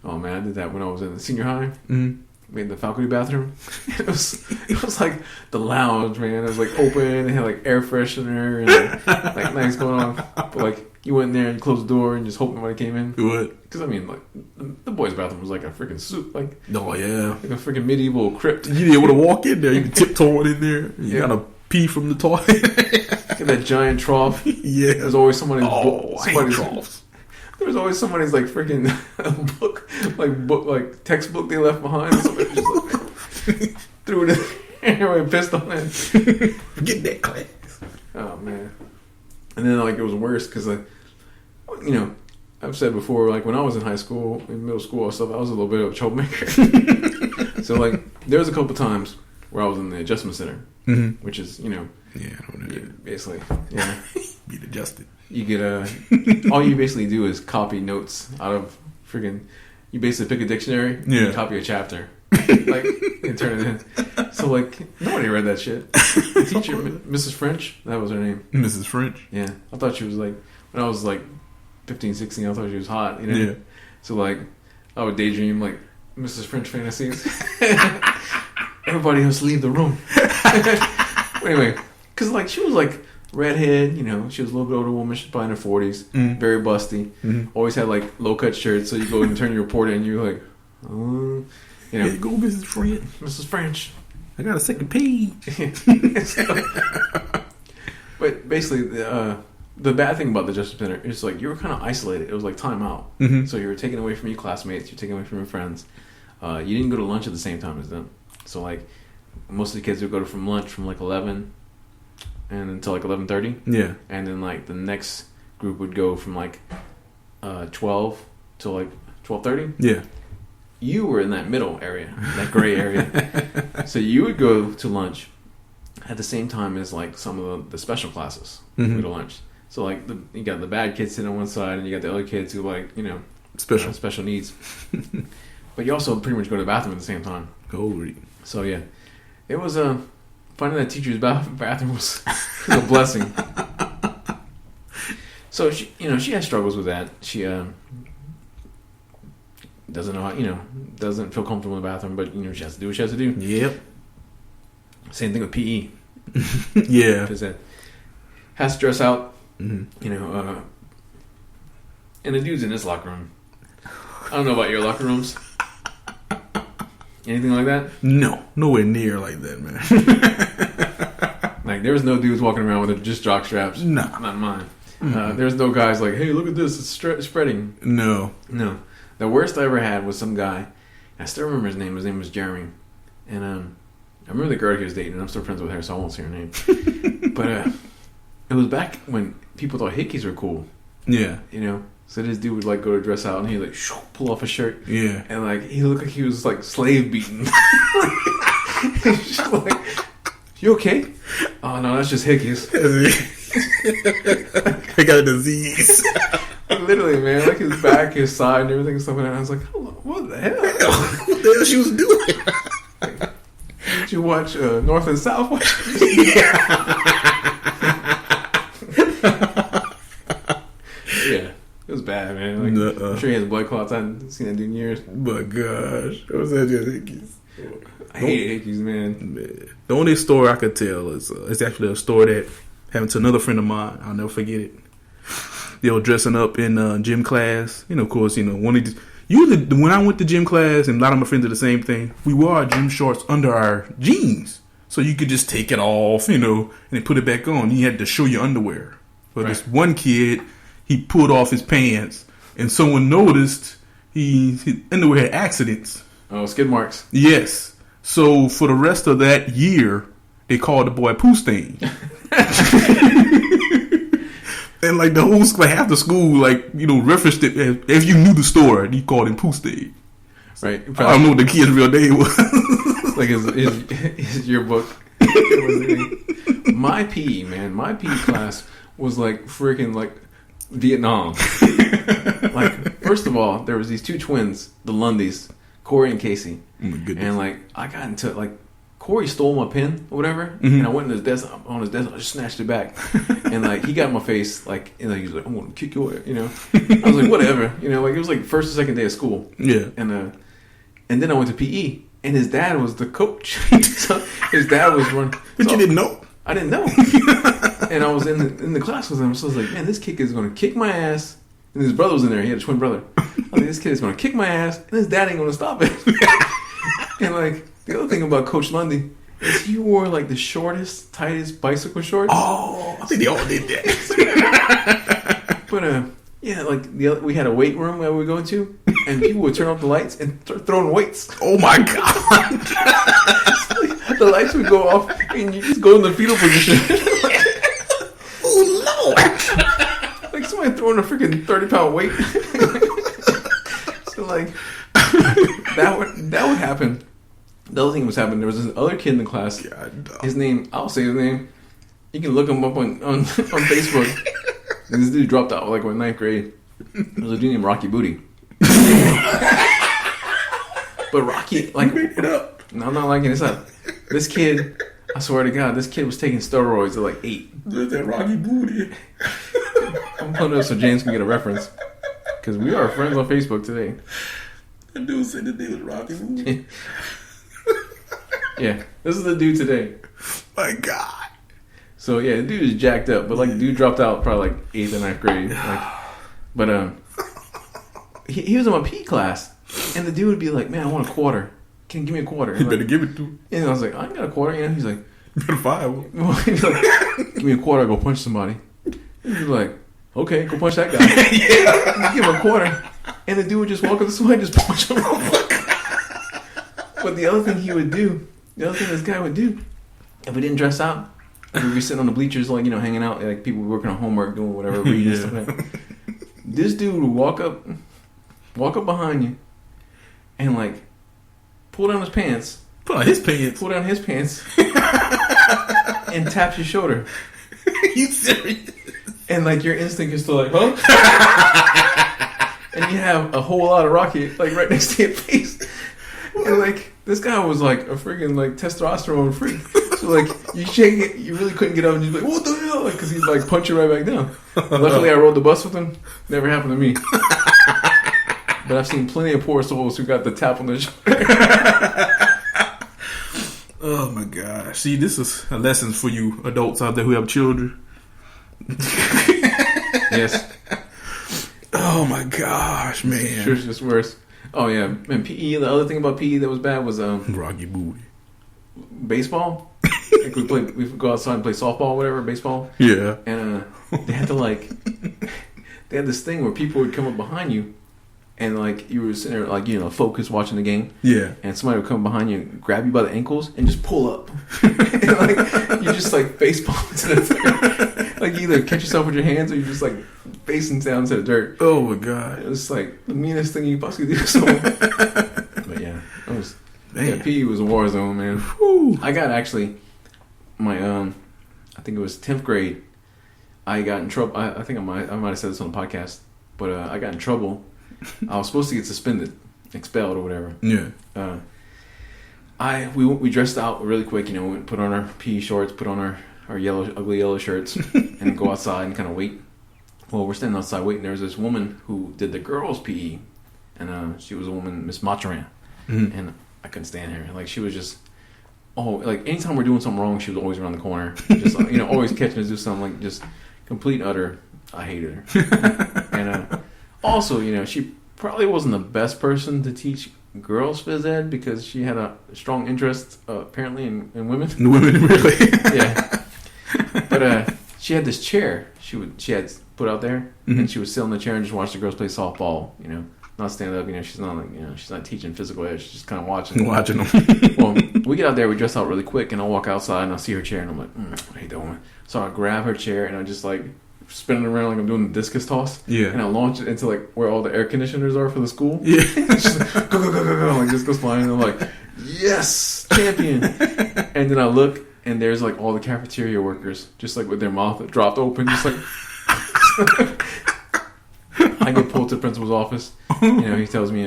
A: Oh man, I did that when I was in the senior high.
B: Mm-hmm.
A: We had the faculty bathroom. It was like the lounge, man. It was like open. It had like air freshener and like nice going on. But like you went in there and closed the door and just hoping nobody came in.
B: What?
A: Because I mean, like the boys' bathroom was like a freaking soup, like
B: Oh yeah.
A: like a freaking medieval crypt.
B: You didn't able to walk in there. You can tiptoe in there. You
A: Yeah.
B: gotta pee from the toilet.
A: Get that giant trough.
B: Yeah.
A: There's always somebody's
B: I hate troughs.
A: There was always somebody's like freaking book like textbook they left behind. And somebody just like threw it in there and pissed on it.
B: Get that class.
A: Oh man! And then like it was worse because I've said before, like when I was in high school, in middle school and stuff, I was a little bit of a troublemaker. So like there was a couple times where I was in the adjustment center,
B: Mm-hmm.
A: which is
B: Yeah, I don't know that.
A: basically
B: Get adjusted.
A: you get all you basically do is copy notes out of freaking. You basically pick a dictionary, and you
B: Yeah.
A: copy a chapter, like and turn it in. So like nobody read that shit. The teacher, Mrs. French, that was her name.
B: Mrs. French.
A: Yeah, I thought she was like when I was like 15, 16, I thought she was hot.
B: Yeah.
A: So like I would daydream like Mrs. French fantasies. Everybody else leave the room. Anyway, because like she was like redhead, she was a little bit older woman. She's probably in her 40s, very busty. Always had like low cut shirts, so you go and turn your report in, and you're like,
B: Here you go, Mrs. French.
A: Mrs. French.
B: I got a second page.
A: But basically, the bad thing about the Justice Center is like you were kind of isolated. It was like time out, so you were taken away from your classmates, you're taken away from your friends. You didn't go to lunch at the same time as them. So like most of the kids would go from lunch from like 11 and until like 11:30.
B: Yeah.
A: And then like the next group would go from like 12 to like 12:30.
B: Yeah.
A: You were in that middle area, that gray area. So you would go to lunch at the same time as like some of the special classes would go to lunch. So like you got the bad kids sitting on one side, and you got the other kids who like special needs. But you also pretty much go to the bathroom at the same time.
B: Holy.
A: So yeah, it was finding that teacher's bathroom was a blessing. So she has struggles with that. She doesn't know how, doesn't feel comfortable in the bathroom, but she has to do what she has to do.
B: Yep.
A: Same thing with PE.
B: Yeah.
A: Because has to dress out.
B: Mm-hmm.
A: And the dude's in this locker room. I don't know about your locker rooms. Anything like that?
B: No, nowhere near like that, man.
A: Like there was no dudes walking around with just jock straps.
B: Nah.
A: Not mine. There's no guys like, hey, look at this, it's spreading.
B: No.
A: The worst I ever had was some guy. I still remember his name. His name was Jeremy, and I remember the girl he was dating. And I'm still friends with her, so I won't say her name. But it was back when people thought hickeys were cool.
B: Yeah.
A: So this dude would like go to dress out, and he'd like pull off his shirt.
B: Yeah.
A: And like he looked like he was like slave beaten. She's like, "You okay?" Oh no, that's just hickeys.
B: I got a disease.
A: Literally, man, like his back, his side, and everything, and stuff like that. I was like, "What the hell?
B: What the hell she was doing?"
A: Did you watch North and South?" Yeah, it was bad, man. Like, I'm sure he has blood clots. I hadn't seen that dude in years.
B: But gosh, what was that just hickeys?
A: I hate hickeys, man.
B: The only story I could tell is it's actually a story that happened to another friend of mine. I'll never forget it. They were dressing up in gym class. Of course, one of these. Usually, when I went to gym class, and a lot of my friends did the same thing, we wore our gym shorts under our jeans. So you could just take it off, and then put it back on. You had to show your underwear. But this one kid, he pulled off his pants, and someone noticed his underwear had accidents.
A: Oh, skid marks.
B: Yes. So for the rest of that year, they called the boy Poo Stain. And like the whole school, half the school, referenced it. If you knew the story, you called him Poo Stain.
A: right?
B: I don't know what the kid's real name was.
A: Like his yearbook. My PE, man, my PE class was like freaking like Vietnam. Like, first of all, there was these two twins, the Lundys, Corey and Casey.
B: Oh my goodness.
A: And like, I got into like, Corey stole my pen or whatever, and I went in his desk, on his desk, I just snatched it back, and like he got in my face, like, and like, he was like, "I'm gonna kick your ass," you know. I was like, whatever, you know, like it was like first or second day of school,
B: Yeah.
A: and then I went to PE, and his dad was the coach. So his dad was running.
B: But you didn't know.
A: I didn't know, and I was in the class with him, so I was like, man, this kid is gonna kick my ass. And his brother was in there. He had a twin brother. I was like, this kid is gonna kick my ass, and his dad ain't gonna stop it. And like, the other thing about Coach Lundy is he wore like the shortest, tightest bicycle shorts.
B: Oh, I think they all did that.
A: But yeah, like we had a weight room that we would go to, and people would turn off the lights and start throwing weights.
B: Oh my god!
A: The lights would go off, and you just go in the fetal position.
B: Oh Lord!
A: Like somebody throwing a freaking 30-pound weight. So like that would happen. The other thing was happening. There was this other kid in the class. His name, I'll say his name. You can look him up on Facebook. And this dude dropped out like in 9th grade. There was a dude named Rocky Booty. But Rocky, like,
B: made it up.
A: No, I'm not liking this up. This kid, I swear to God, this kid was taking steroids at like 8.
B: There's that Rocky Booty.
A: I'm putting it up so James can get a reference. Because we are friends on Facebook today.
B: That dude said the name was Rocky Booty.
A: Yeah, this is the dude today.
B: My God.
A: So yeah, the dude is jacked up, but like the dude dropped out probably like 8th and 9th grade. Like, but he was in my PE class, and the dude would be like, "Man, I want a quarter. Can you give me a quarter?"
B: You better give it to him.
A: And I was like, "I ain't got a quarter." You know, he's like,
B: You better find one.
A: He's like, "Give me a quarter. I'll go punch somebody." And he's like, "Okay, go punch that guy."
B: Yeah.
A: Give him a quarter, and the dude would just walk up to somebody and just punch him. But the other thing this guy would do, if we didn't dress out, we'd be sitting on the bleachers, like, you know, hanging out, like people working on homework, doing whatever, reading stuff like that. This dude would walk up behind you, and like pull down his pants,
B: Pull down his pants,
A: and tap your shoulder.
B: You serious?
A: And like your instinct is to like, huh? And you have a whole lot of Rocky like right next to your face. And like this guy was like a freaking like testosterone freak. So like you shake it, you really couldn't get up and you'd be like, what the hell? Like, because he'd like punch you right back down. Luckily I rode the bus with him. Never happened to me. But I've seen plenty of poor souls who got the tap on the shoulder.
B: Oh my gosh. See, this is a lesson for you adults out there who have children.
A: Yes.
B: Oh my gosh, man.
A: Sure, it's just worse. Oh yeah, and PE. The other thing about PE that was bad was
B: Rocky Booty.
A: Baseball. Like we go outside and play softball, or whatever, baseball.
B: Yeah.
A: And they had to like, they had this thing where people would come up behind you, and like you were sitting there like, you know, focused watching the game.
B: Yeah.
A: And somebody would come behind you, and grab you by the ankles, and just pull up. And like you just like face palm into the dirt. Like you either catch yourself with your hands, or you're just like facing down to the dirt.
B: Oh my god.
A: It was like the meanest thing you possibly do. So, but yeah, it was.
B: Man.
A: Yeah, PE was a war zone, man.
B: Whew.
A: I got actually my I think it was 10th grade. I got in trouble. I think I might have said this on the podcast, but I got in trouble. I was supposed to get suspended, expelled, or whatever.
B: Yeah.
A: We dressed out really quick, you know. We put on our PE shorts, put on our ugly yellow shirts, and then go outside and kind of wait. Well, we're standing outside waiting. There was this woman who did the girls' PE, and she was a woman, Miss Macharan, and I couldn't stand her. Like she was just, like anytime we're doing something wrong, she was always around the corner, just you know, always catching us do something, like just complete utter. I hated her, and also, you know, she probably wasn't the best person to teach girls phys ed because she had a strong interest apparently in women.
B: The women, really?
A: Yeah. But she had this chair she had put out there, and she would sit on the chair and just watch the girls play softball, you know, not stand up, you know. She's not like, you know, she's not teaching physical ed, she's just kind of watching
B: them.
A: Well, we get out there, we dress out really quick, and I'll walk outside and I'll see her chair, and I'm like, I hate that woman. So I grab her chair and I just like spinning around like I'm doing the discus toss.
B: Yeah.
A: And I launch it into like where all the air conditioners are for the school.
B: Yeah.
A: It's just like, go, go, go, go, go. Like this goes flying. And I'm like, yes, champion. And then I look and there's like all the cafeteria workers just like with their mouth dropped open, just like. I get pulled to the principal's office. He tells me,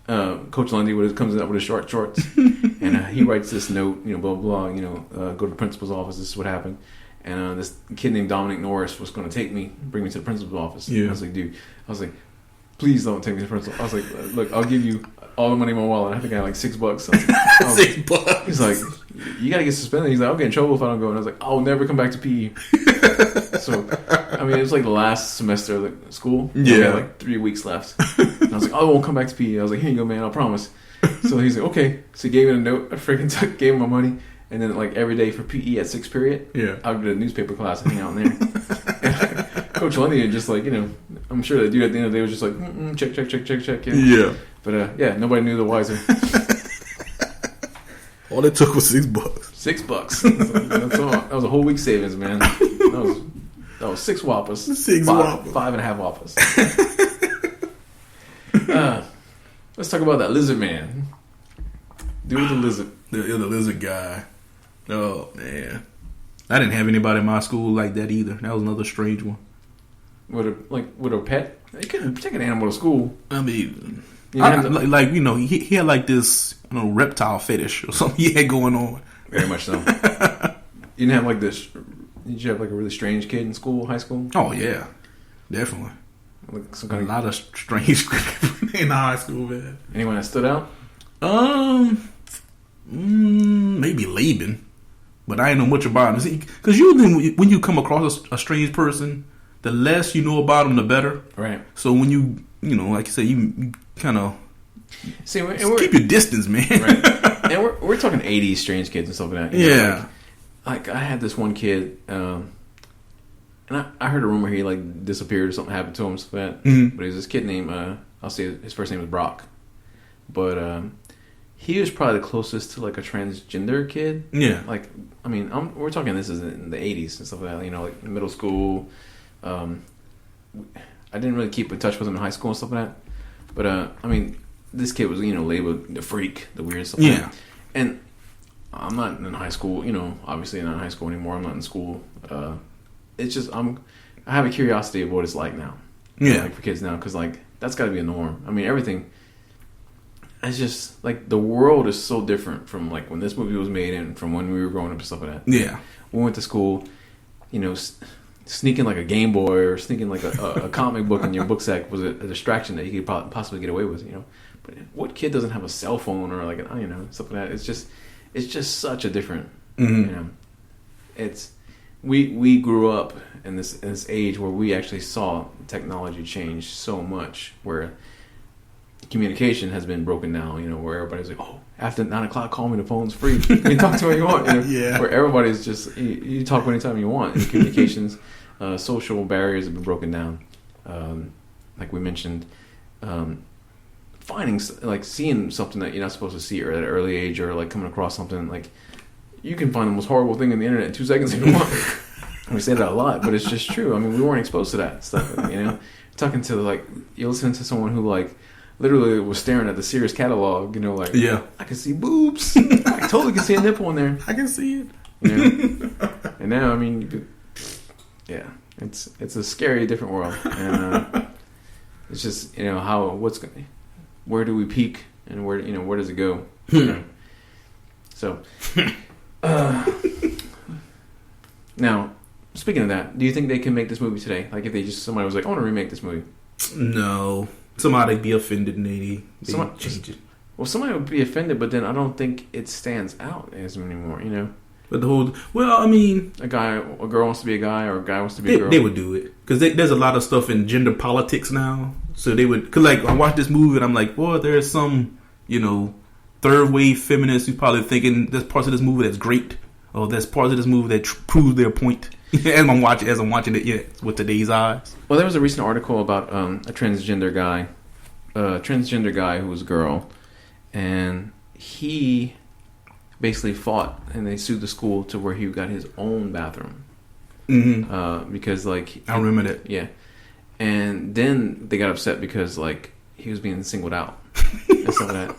A: Coach Lundy comes up with his short shorts, and he writes this note, blah blah, go to the principal's office. This is what happened, and this kid named Dominic Norris was going to bring me to the principal's office.
B: Yeah.
A: I was like, dude, please don't take me to the principal. I was like, look, I'll give you all the money in my wallet. I think I had like $6.
B: $6.
A: He's like, you got to get suspended. He's like, I'll get in trouble if I don't go. And I was like, I'll never come back to PE. So, it was like the last semester of the school.
B: Yeah.
A: We had like 3 weeks left. And I was like, I won't come back to PE. I was like, here you go, man. I promise. So he's like, okay. So he gave me a note. I freaking gave him my money. And then like every day for PE at 6th period, I would go to the newspaper class and hang out in there. Coach Lundy just like, I'm sure that dude at the end of the day was just like, check.
B: Yeah.
A: But nobody knew the wiser.
B: All it took was $6.
A: $6. That's all. That was a whole week savings, man. That was 6 whoppers.
B: 6 whoppers.
A: 5.5 whoppers. Let's talk about that lizard man. Dude with the lizard.
B: The lizard guy. Oh man, I didn't have anybody in my school like that either. That was another strange one.
A: With a pet? You couldn't take an animal to school.
B: I mean, he had like this reptile fetish or something he had going on.
A: Very much so. You didn't have like this. Did you have like a really strange kid in school, high school?
B: Oh yeah, definitely.
A: Like
B: a lot of strange in high school, man.
A: Anyone that stood out?
B: Maybe Laban, but I ain't know much about him. Because usually when you come across a strange person, the less you know about them, the better.
A: Right.
B: So when you like you say, you kind of keep your distance, man.
A: Right. And we're talking 80s strange kids and stuff like that.
B: Yeah.
A: Like I had this one kid, and I heard a rumor he like disappeared or something happened to him. So that, but he was this kid named I'll say his first name was Brock, but he was probably the closest to like a transgender kid.
B: Yeah.
A: Like we're talking this is in the 80s and stuff like that. Like middle school. I didn't really keep in touch with him in high school and stuff like that. But this kid was labeled the freak, the weird stuff.
B: Yeah.
A: And I'm not in high school. Obviously not in high school anymore. I'm not in school. It's just I have a curiosity of what it's like now.
B: Yeah.
A: Like for kids now, because like that's got to be a norm. Everything. It's just like the world is so different from like when this movie was made and from when we were growing up and stuff like that.
B: Yeah.
A: We went to school, sneaking like a Game Boy or sneaking like a comic book in your book sack was a distraction that you could possibly get away with. But what kid doesn't have a cell phone or like stuff like that? It's just such a different. It's we grew up in this age where we actually saw technology change so much where communication has been broken down, where everybody's like, oh, after 9 o'clock, call me, the phone's free. You can talk to me when you want.
B: Yeah.
A: Where everybody's just, you talk anytime you want. And communications, social barriers have been broken down. Like we mentioned, seeing something that you're not supposed to see or at an early age or like coming across something, like you can find the most horrible thing on the internet in 2 seconds if you want. We say that a lot, but it's just true. We weren't exposed to that stuff, Talking to you're listening to someone who literally was staring at the Sears catalog,
B: yeah.
A: I can see boobs. I totally can see a nipple in there.
B: I can see it.
A: And now, yeah, it's a scary, different world. And it's just, where do we peak and where does it go? So, now, speaking of that, do you think they can make this movie today? Like if somebody was like, I want to remake this movie.
B: No. Somebody'd be offended and they change it.
A: Well, somebody would be offended, but then I don't think it stands out as anymore,
B: But a
A: girl wants to be a guy, or a guy wants to be a girl.
B: They would do it because there's a lot of stuff in gender politics now. So they would, because I watch this movie and I'm like, boy, there's some third wave feminists who's probably thinking there's parts of this movie that's great, or there's parts of this movie that proves their point. as I'm watching it, with today's eyes.
A: Well, there was a recent article about a transgender guy who was a girl, and he basically fought, and they sued the school to where he got his own bathroom. because like
B: I remember that.
A: Yeah, and then they got upset because like he was being singled out and stuff like that,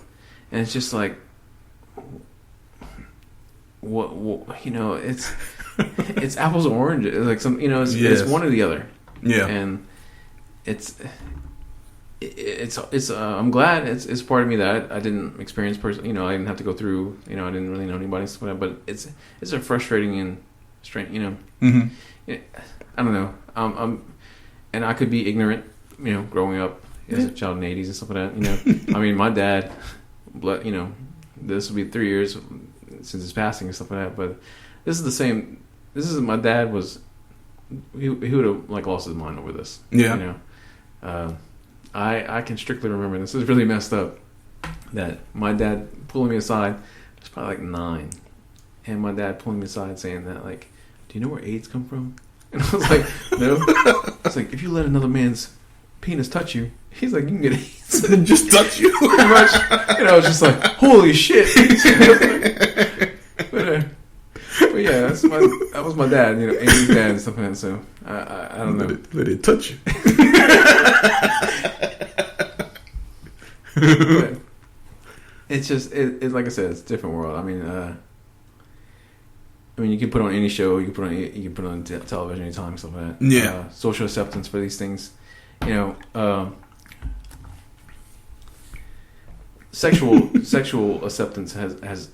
A: and it's just like, what it's apples and oranges. It's like some it's one or the other.
B: Yeah,
A: and it's I'm glad it's part of me that I didn't experience personally. I didn't have to go through. I didn't really know anybody, and stuff like that, but it's a frustrating and strange. I don't know. And I could be ignorant. Growing up as a child in the 80s and stuff like that. I mean, my dad. This will be 3 years since his passing and stuff like that. But this is the same. This is my dad was. He would have like lost his mind over this.
B: Yeah.
A: I can strictly remember, this is really messed up, that my dad pulling me aside, I was probably like 9, and my dad pulling me aside saying that, like, do you know where AIDS come from? And I was like, no. It's like, if you let another man's penis touch you, he's like, you can get AIDS.
B: Just touch you.
A: Pretty much. And I was just like, holy shit. But yeah, that was my dad, 80s dad and stuff like that, so I don't know.
B: Let it touch you.
A: But it's just it's like I said, it's a different world. I mean, you can put on any show, you can put on television anytime, stuff like that.
B: Yeah.
A: Social acceptance for these things, sexual acceptance has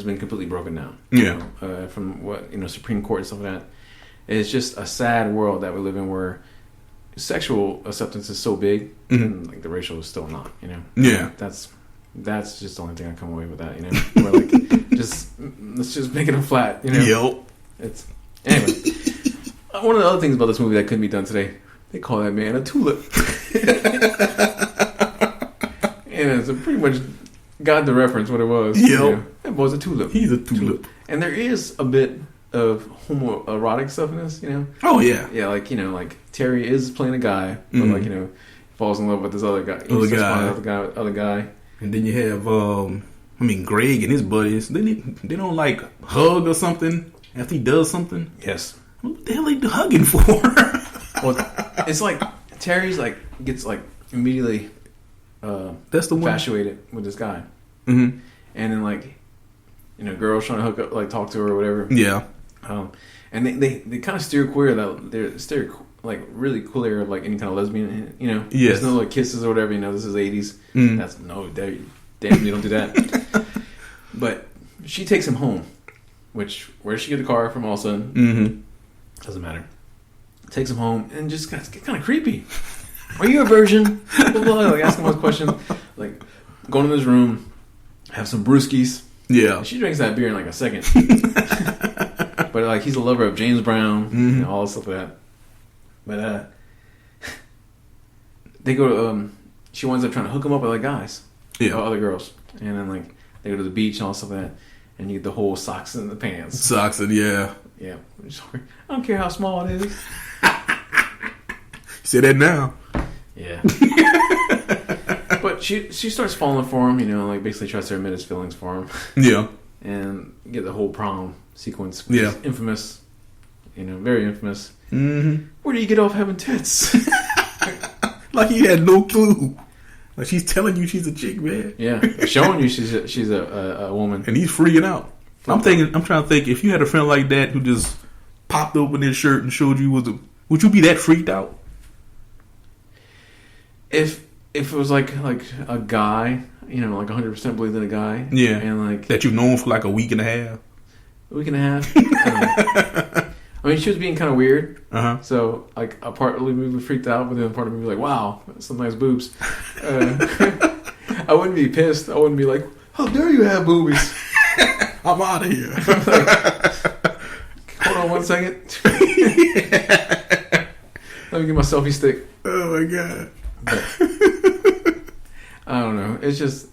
A: been completely broken down.
B: Yeah.
A: From what Supreme Court and stuff like that. It's just a sad world that we live in where sexual acceptance is so big, and like the racial is still not.
B: Yeah.
A: That's just the only thing I come away with that. Where like let's just make it a flat.
B: Yep.
A: It's anyway. One of the other things about this movie that couldn't be done today, they call that man a tulip, and it's pretty much got the reference what it was.
B: Yep.
A: That boy's a tulip.
B: He's a tulip.
A: And there is a bit of homoerotic stuff in this,
B: Oh yeah.
A: Yeah, like Terry is playing a guy, but falls in love with this other guy. Other guy.
B: And then you have Greg and his buddies. They don't like hug or something after he does something.
A: Yes.
B: What the hell are they hugging for?
A: Well, it's like Terry's like gets like immediately
B: that's the
A: infatuated with this guy,
B: and
A: then girls trying to hook up, like talk to her or whatever.
B: Yeah.
A: And they kind of steer clear that they're steer like really clear of like any kind of lesbian.
B: Yes.
A: There's no like kisses or whatever. This is 80s. That's no, damn, you don't do that. But she takes him home, which where does she get the car from? All of a sudden, doesn't matter. Takes him home and just gets kind of creepy. Are you a virgin? Blah, blah, blah. Like asking all those questions. Like going in his room, have some brewskis.
B: Yeah.
A: She drinks that beer in like a second. But like he's a lover of James Brown, all this stuff like that. But they go to she winds up trying to hook him up with other guys, other girls, and then like they go to the beach and all stuff like that, and you get the whole socks and the pants.
B: Socks and yeah.
A: I don't care how small it is.
B: Say that now.
A: Yeah. But she starts falling for him, like basically tries to admit his feelings for him.
B: Yeah.
A: And get the whole prom sequence.
B: Yeah.
A: Infamous. Very infamous.
B: Mm-hmm.
A: Where do you get off having tits?
B: Like he had no clue. Like she's telling you she's a chick, man.
A: Yeah. Showing you she's a woman.
B: And he's freaking out. I'm trying to think, if you had a friend like that who just popped open his shirt and showed you would you be that freaked out?
A: If it was like a guy, like 100% believed in a guy.
B: Yeah.
A: And like
B: that you've known for like a week and a half.
A: A week and a half. I mean, she was being kind of weird. So like a part of me was freaked out, but then part of me was like, wow, some nice boobs. I wouldn't be pissed. I wouldn't be like, how dare you have boobies?
B: I'm out of here.
A: Hold on 1 second. Let me get my selfie stick.
B: Oh my god.
A: But, I don't know. It's just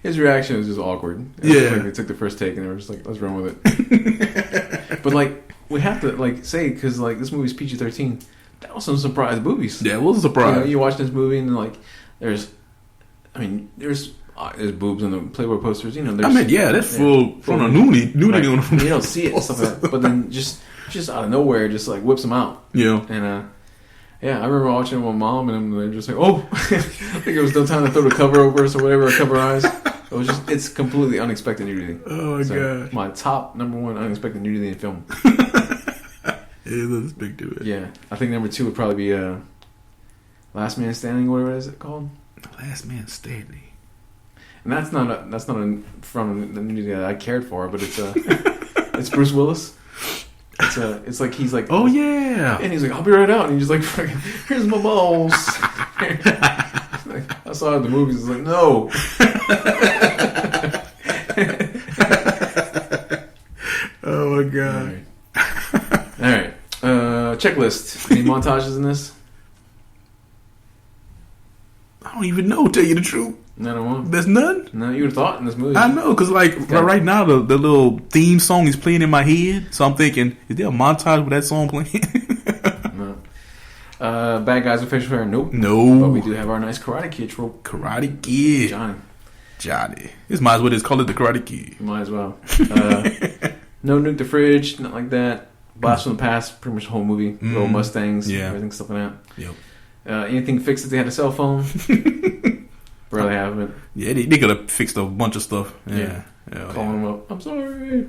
A: his reaction is just awkward.
B: Yeah.
A: Like they took the first take and they were just like, let's run with it. But like we have to like say, because like this movie's PG-13. That was some surprise boobies.
B: Yeah, it was a surprise.
A: You watch this movie and like there's there's boobs on the Playboy posters. You know,
B: that's full from a nudity
A: right.
B: on
A: You don't see it and stuff like that. But then just out of nowhere, just like whips them out.
B: Yeah.
A: And yeah, I remember watching it with my mom, and they're just like, oh, I think it was no time to throw the cover over us or whatever, or cover our eyes. It's completely unexpected nudity.
B: Oh my god!
A: My top number one unexpected nudity in film.
B: It is unexpected.
A: Yeah, I think number 2 would probably be Last Man Standing, whatever is it called?
B: Last Man Standing.
A: And that's not from the nudity that I cared for, but it's it's Bruce Willis. It's like he's like,
B: oh yeah,
A: and he's like, I'll be right out, and he's just like, here's my balls. I saw it in the movies. It's like, no.
B: Oh my god.
A: All right. Checklist. Any montages in this?
B: I don't even know. Tell you the truth.
A: None of them.
B: There's none.
A: No, you would have thought in this movie.
B: I know, because right now the little theme song is playing in my head, so I'm thinking, is there a montage with that song playing?
A: No. Bad guys with facial hair. Nope.
B: No.
A: But we do have our nice Karate Kid trope.
B: Karate Kid. Johnny. This might as well just call it the Karate Kid.
A: Might as well. No nuke the fridge. Not like that. Blast from the past. Pretty much the whole movie. Little Mustangs. Yeah. Everything, stuff like that.
B: Yep.
A: Anything fixed if they had a cell phone? Really haven't.
B: Yeah, they could have fixed a bunch of stuff. Yeah.
A: Calling them up. I'm sorry.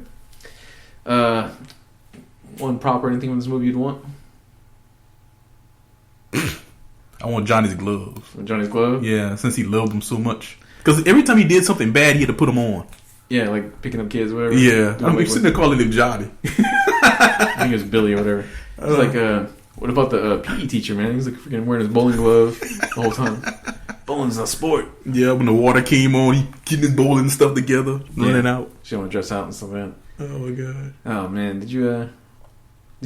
A: One prop or anything in this movie you'd want?
B: I want Johnny's gloves.
A: Johnny's gloves?
B: Yeah, since he loved them so much. Because every time he did something bad, he had to put them on.
A: Yeah, like picking up kids or whatever.
B: Yeah. I'm sitting there calling him Johnny.
A: I think it was Billy or whatever. It's like, what about the PE teacher, man? He's like freaking wearing his bowling glove the whole time. Bowling's a sport. Yeah,
B: when the water came on, he getting his bowling stuff together, running out.
A: She want to dress out and stuff like that.
B: Oh my god.
A: Oh man, did you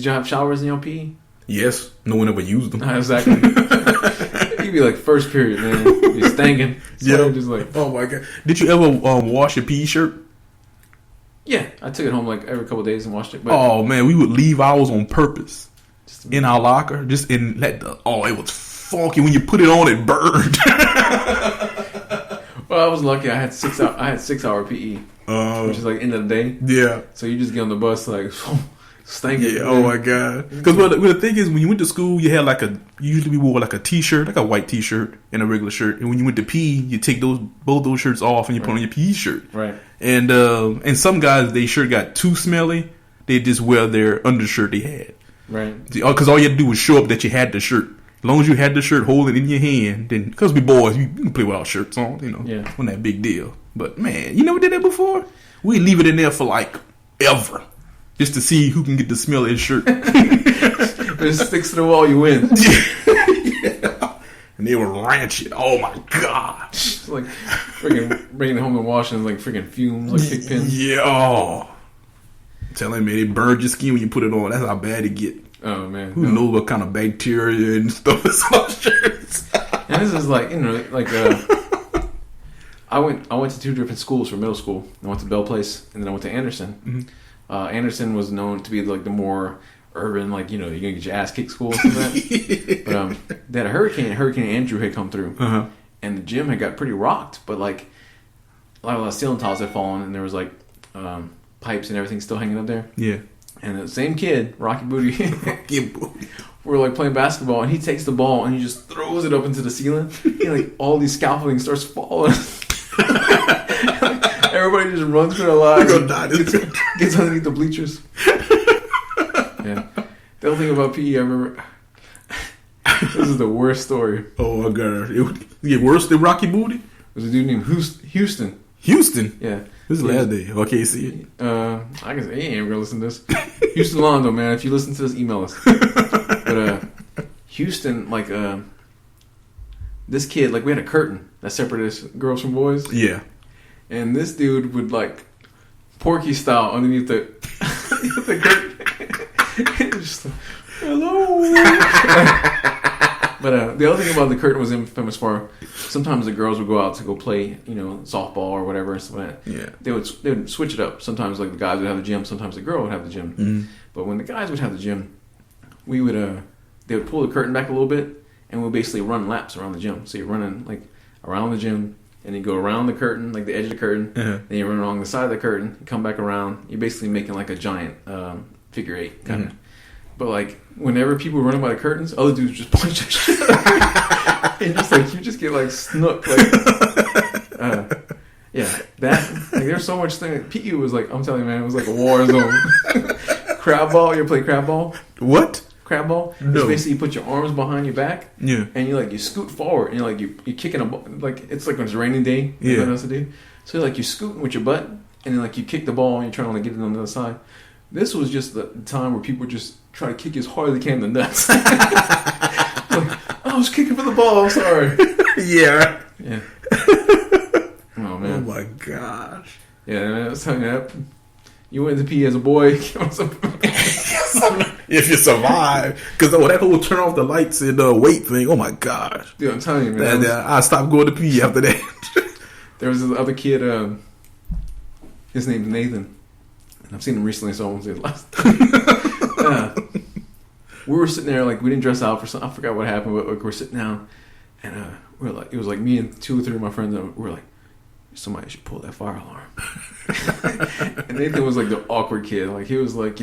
A: have showers in your PE?
B: Yes. No one ever used them.
A: Exactly. You'd be like first period, man. You're stinking.
B: Yeah.
A: Just like,
B: oh my god. Did you ever wash your PE shirt?
A: Yeah, I took it home like every couple of days and washed it. But
B: oh man, we would leave ours on purpose in our locker, just in let the. Oh, it was funky when you put it on. It burned.
A: Well, I was lucky. I had 6 hour PE, which is like end of the day.
B: Yeah.
A: So you just get on the bus like stinking.
B: Yeah. Oh my god. Because the thing is, when you went to school, you had usually we wore like a t-shirt, like a white t-shirt and a regular shirt. And when you went to PE, you take both those shirts off and you put on your PE shirt.
A: Right.
B: And some guys, their shirt got too smelly. They just wear their undershirt they had.
A: Right.
B: Because all you had to do was show up that you had the shirt. As long as you had the shirt, hold it in your hand, then because we boys, you can play without shirts on,
A: Yeah.
B: Wasn't that big deal. But man, you never did that before? We leave it in there for like ever. Just to see who can get the smell of his shirt.
A: If it sticks to the wall, you win.
B: Yeah. And they were ranching. Oh my god.
A: It's like freaking bringing it home and washing like freaking fumes, like pig pins.
B: Yeah. Oh. Telling me it burned your skin when you put it on. That's how bad it get.
A: Oh man.
B: Who knows what kind of bacteria and stuff is on shirts.
A: And this is like, I went to 2 different schools for middle school. I went to Bell Place and then I went to Anderson. Mm-hmm. Anderson was known to be like the more urban, like, you're gonna get your ass kicked school and stuff like that. But they had a hurricane. Hurricane Andrew had come through, and the gym had got pretty rocked. But like a lot of ceiling tiles had fallen, and there was like pipes and everything still hanging up there.
B: Yeah.
A: And the same kid, Rocky Booty, we're like playing basketball, and he takes the ball and he just throws it up into the ceiling. And like all these scaffolding starts falling. Everybody just runs for their lives. Gets underneath the bleachers. Yeah. The other thing about PE, I remember. This is the worst story.
B: Oh my god! It get worse than Rocky Booty.
A: There's a dude named Houston.
B: Houston.
A: Yeah.
B: This is the last day. Oh, I can't see it.
A: I guess he ain't gonna listen to this. Houston Londo, man. If you listen to this, email us. But Houston, like this kid, like we had a curtain that separated girls from boys.
B: Yeah. And
A: this dude would like Porky style underneath the curtain. Just like, hello. But the other thing about the curtain was infamous for sometimes the girls would go out to go play, softball or whatever and stuff like that.
B: Yeah.
A: They would switch it up. Sometimes like the guys would have the gym, sometimes the girl would have the gym. Mm-hmm. But when the guys would have the gym, they would pull the curtain back a little bit and we'd basically run laps around the gym. So you're running like around the gym and you go around the curtain, like the edge of the curtain, then you run along the side of the curtain, you come back around. You're basically making like a giant figure 8 kind of. But like whenever people are running by the curtains, other dudes just punch the shit out of you. And just like you just get like snooked. Like, yeah, that like there's so much thing. PE was like, I'm telling you, man, it was like a war zone. Crab ball, you ever play crab ball?
B: What?
A: Crab ball?
B: No.
A: It's basically you put your arms behind your back,
B: and
A: you scoot forward, and you're kicking a ball. Like it's like when it's a rainy day. You know what else to do? So like you're scooting with your butt, and then like you kick the ball, and you're trying to like, get it on the other side. This was just the time where people just try to kick you as hard as they can in the nuts. Like, I was kicking for the ball. I'm sorry.
B: Yeah.
A: Oh man.
B: Oh my gosh.
A: Yeah, man, I was telling you that. You went to pee as a boy.
B: If you survive, because that whole turn off the lights and wait thing. Oh my gosh.
A: Dude, I'm telling you, man.
B: I stopped going to pee after that.
A: There was this other kid. His name's Nathan. And I've seen him recently, so I won't say his last time. We were sitting there, like, we didn't dress out for something. I forgot what happened, but like, we're sitting down, and we were like, it was like me and 2 or 3 of my friends, and we were like, somebody should pull that fire alarm. And Nathan was like the awkward kid. Like, he was like,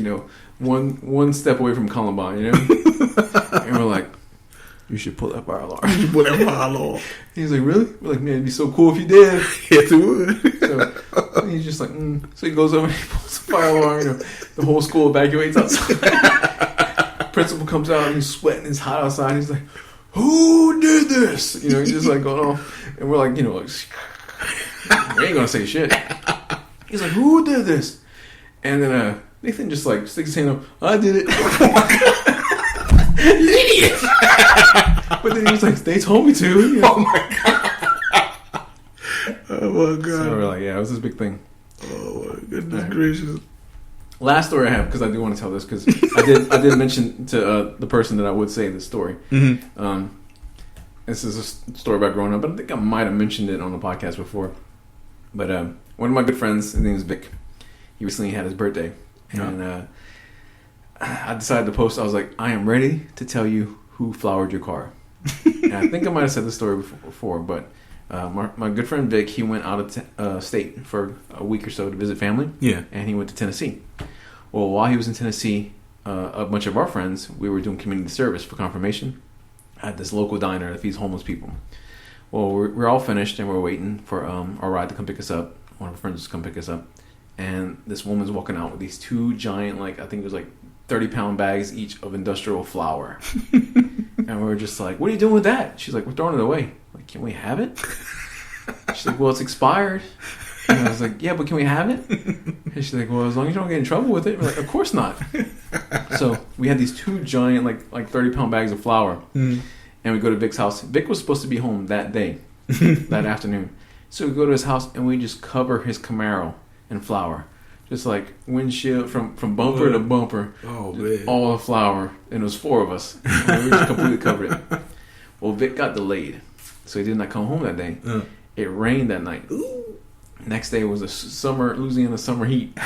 A: one step away from Columbine, And we're like, you should pull that fire alarm.
B: Pull that fire alarm.
A: He was like, really? We're like, man, it'd be so cool if you did.
B: Yes, it would.
A: So he's just like, So he goes over and he pulls the fire alarm. The whole school evacuates outside. Principal comes out and he's sweating. It's hot outside. He's like, who did this? He's just like going off. And we're like, we ain't gonna say shit. He's like, who did this? And then Nathan just like sticks his hand up. I did it. You idiot. But then he was like, they told me to.
B: Oh my god. Oh my god.
A: So we're like, yeah, it was this big thing.
B: Oh my goodness gracious.
A: Last story I have, because I do want to tell this, because I did mention to the person that I would say this story.
B: Mm-hmm.
A: This is a story about growing up, but I think I might have mentioned it on the podcast before. But one of my good friends, his name is Vic. He recently had his birthday, and I decided to post. I was like, I am ready to tell you who flowered your car. And I think I might have said this story before, but my good friend Vic, he went out of state for a week or so to visit family.
B: Yeah,
A: and he went to Tennessee. Well, while he was in Tennessee, a bunch of our friends, we were doing community service for confirmation at this local diner that feeds homeless people. Well, we're all finished and we're waiting for our ride to come pick us up. One of our friends to come pick us up, and this woman's walking out with these 2 giant, like, I think it was like 30-pound bags each of industrial flour. And we were just like, what are you doing with that? She's like, we're throwing it away. Like, can we have it? She's like, well, it's expired. And I was like, yeah, but can we have it? And she's like, well, as long as you don't get in trouble with it. We're like, of course not. So we had these 2 giant, like 30-pound bags of flour. And we go to Vic's house. Vic was supposed to be home that day, that afternoon. So we go to his house and we just cover his Camaro in flour. Just like windshield from bumper to bumper.
B: Oh, man.
A: All the flour. And it was 4 of us. And we just completely covered it. Well, Vic got delayed. So he did not come home that day. It rained that night.
B: Ooh.
A: Next day was Louisiana summer heat.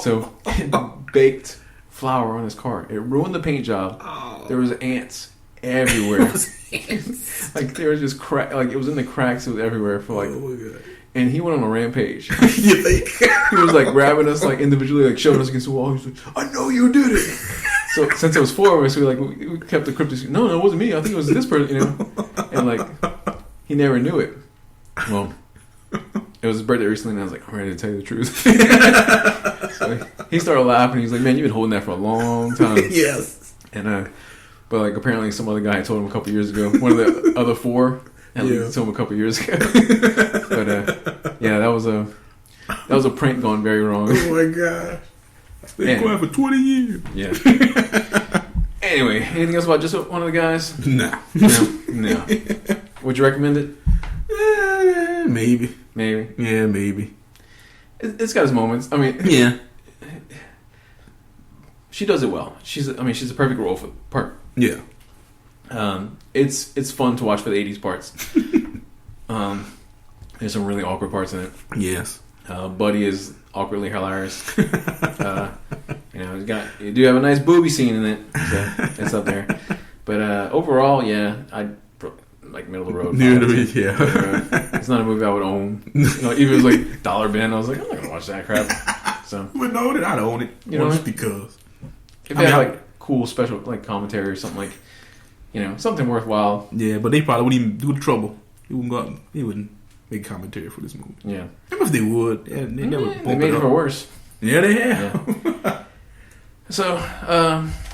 A: So it baked flour on his car. It ruined the paint job.
B: Oh.
A: There was ants everywhere. Like there was just crack. Like it was in the cracks. It was everywhere for like.
B: Oh my god.
A: And he went on a rampage.
B: You think?
A: He was like grabbing us like individually, like shoving us against the wall. He was like, "I know you did it." So since it was 4 of us, we kept the cryptic. No, it wasn't me. I think it was this person. And like he never knew it. Well, it was his birthday recently, and I was like, I'm ready to tell you the truth. So he started laughing. He's like, man, you've been holding that for a long time.
B: Yes.
A: And but like apparently some other guy had told him a couple years ago. One of the other 4 had leaked to him a couple years ago. But yeah, that was a prank gone very wrong.
B: Oh my god. Been quiet for 20 years.
A: Yeah. Anyway, anything else about just one of the guys?
B: Nah.
A: No. Would you recommend it?
B: Maybe. Yeah, maybe.
A: It's got its moments. I mean,
B: yeah.
A: She does it well. She's a perfect role for part.
B: Yeah.
A: It's fun to watch for the 80s parts. There's some really awkward parts in it.
B: Yes.
A: Buddy is awkwardly hilarious. You do have a nice booby scene in it, so it's up there. But overall, yeah, like middle of the road. It's not a movie I would own. Even if it was like Dollar Bin, I was like, I'm not gonna watch that crap. So,
B: but no, I'd own it. Just because.
A: If they had like cool special like commentary or something like, something worthwhile.
B: Yeah, but they probably wouldn't even do the trouble. He wouldn't make commentary for this movie.
A: Yeah.
B: Maybe if they would. They
A: made it for worse.
B: Yeah, they have.
A: Yeah. So,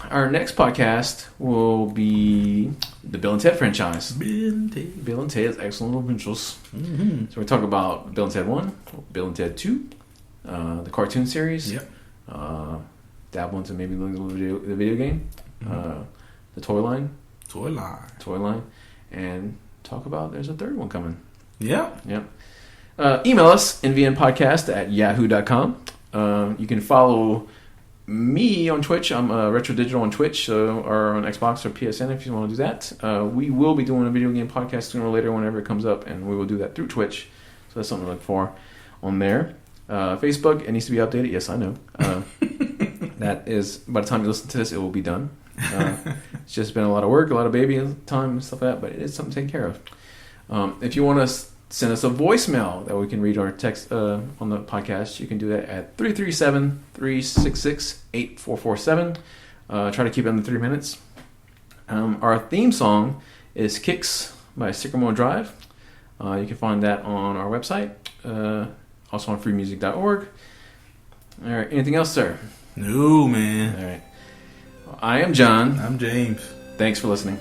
A: our next podcast will be the Bill and Ted franchise. Bill and Ted's Excellent Adventures. Mm-hmm. So we talk about Bill and Ted 1, Bill and Ted 2, the cartoon series.
B: Yep.
A: Dabble into maybe the video game, the toy line, and talk about there's a third one coming.
B: Yeah.
A: Email us nvnpodcast@yahoo.com. You can follow me on Twitch. I'm Retro Digital on Twitch, or on Xbox or PSN if you want to do that. We will be doing a video game podcast sooner or later whenever it comes up, and we will do that through Twitch. So that's something to look for on there. Facebook, it needs to be updated. Yes, I know. That is, by the time you listen to this, it will be done. It's just been a lot of work, a lot of baby time and stuff like that, but it is something to take care of. If you want to send us a voicemail that we can read our text on the podcast, you can do that at 337-366-8447. Try to keep it under 3 minutes. Our theme song is Kicks by Sycamore Drive. You can find that on our website, also on freemusic.org. All right, anything else, sir?
B: No, man.
A: All right. I am John.
B: I'm James.
A: Thanks for listening.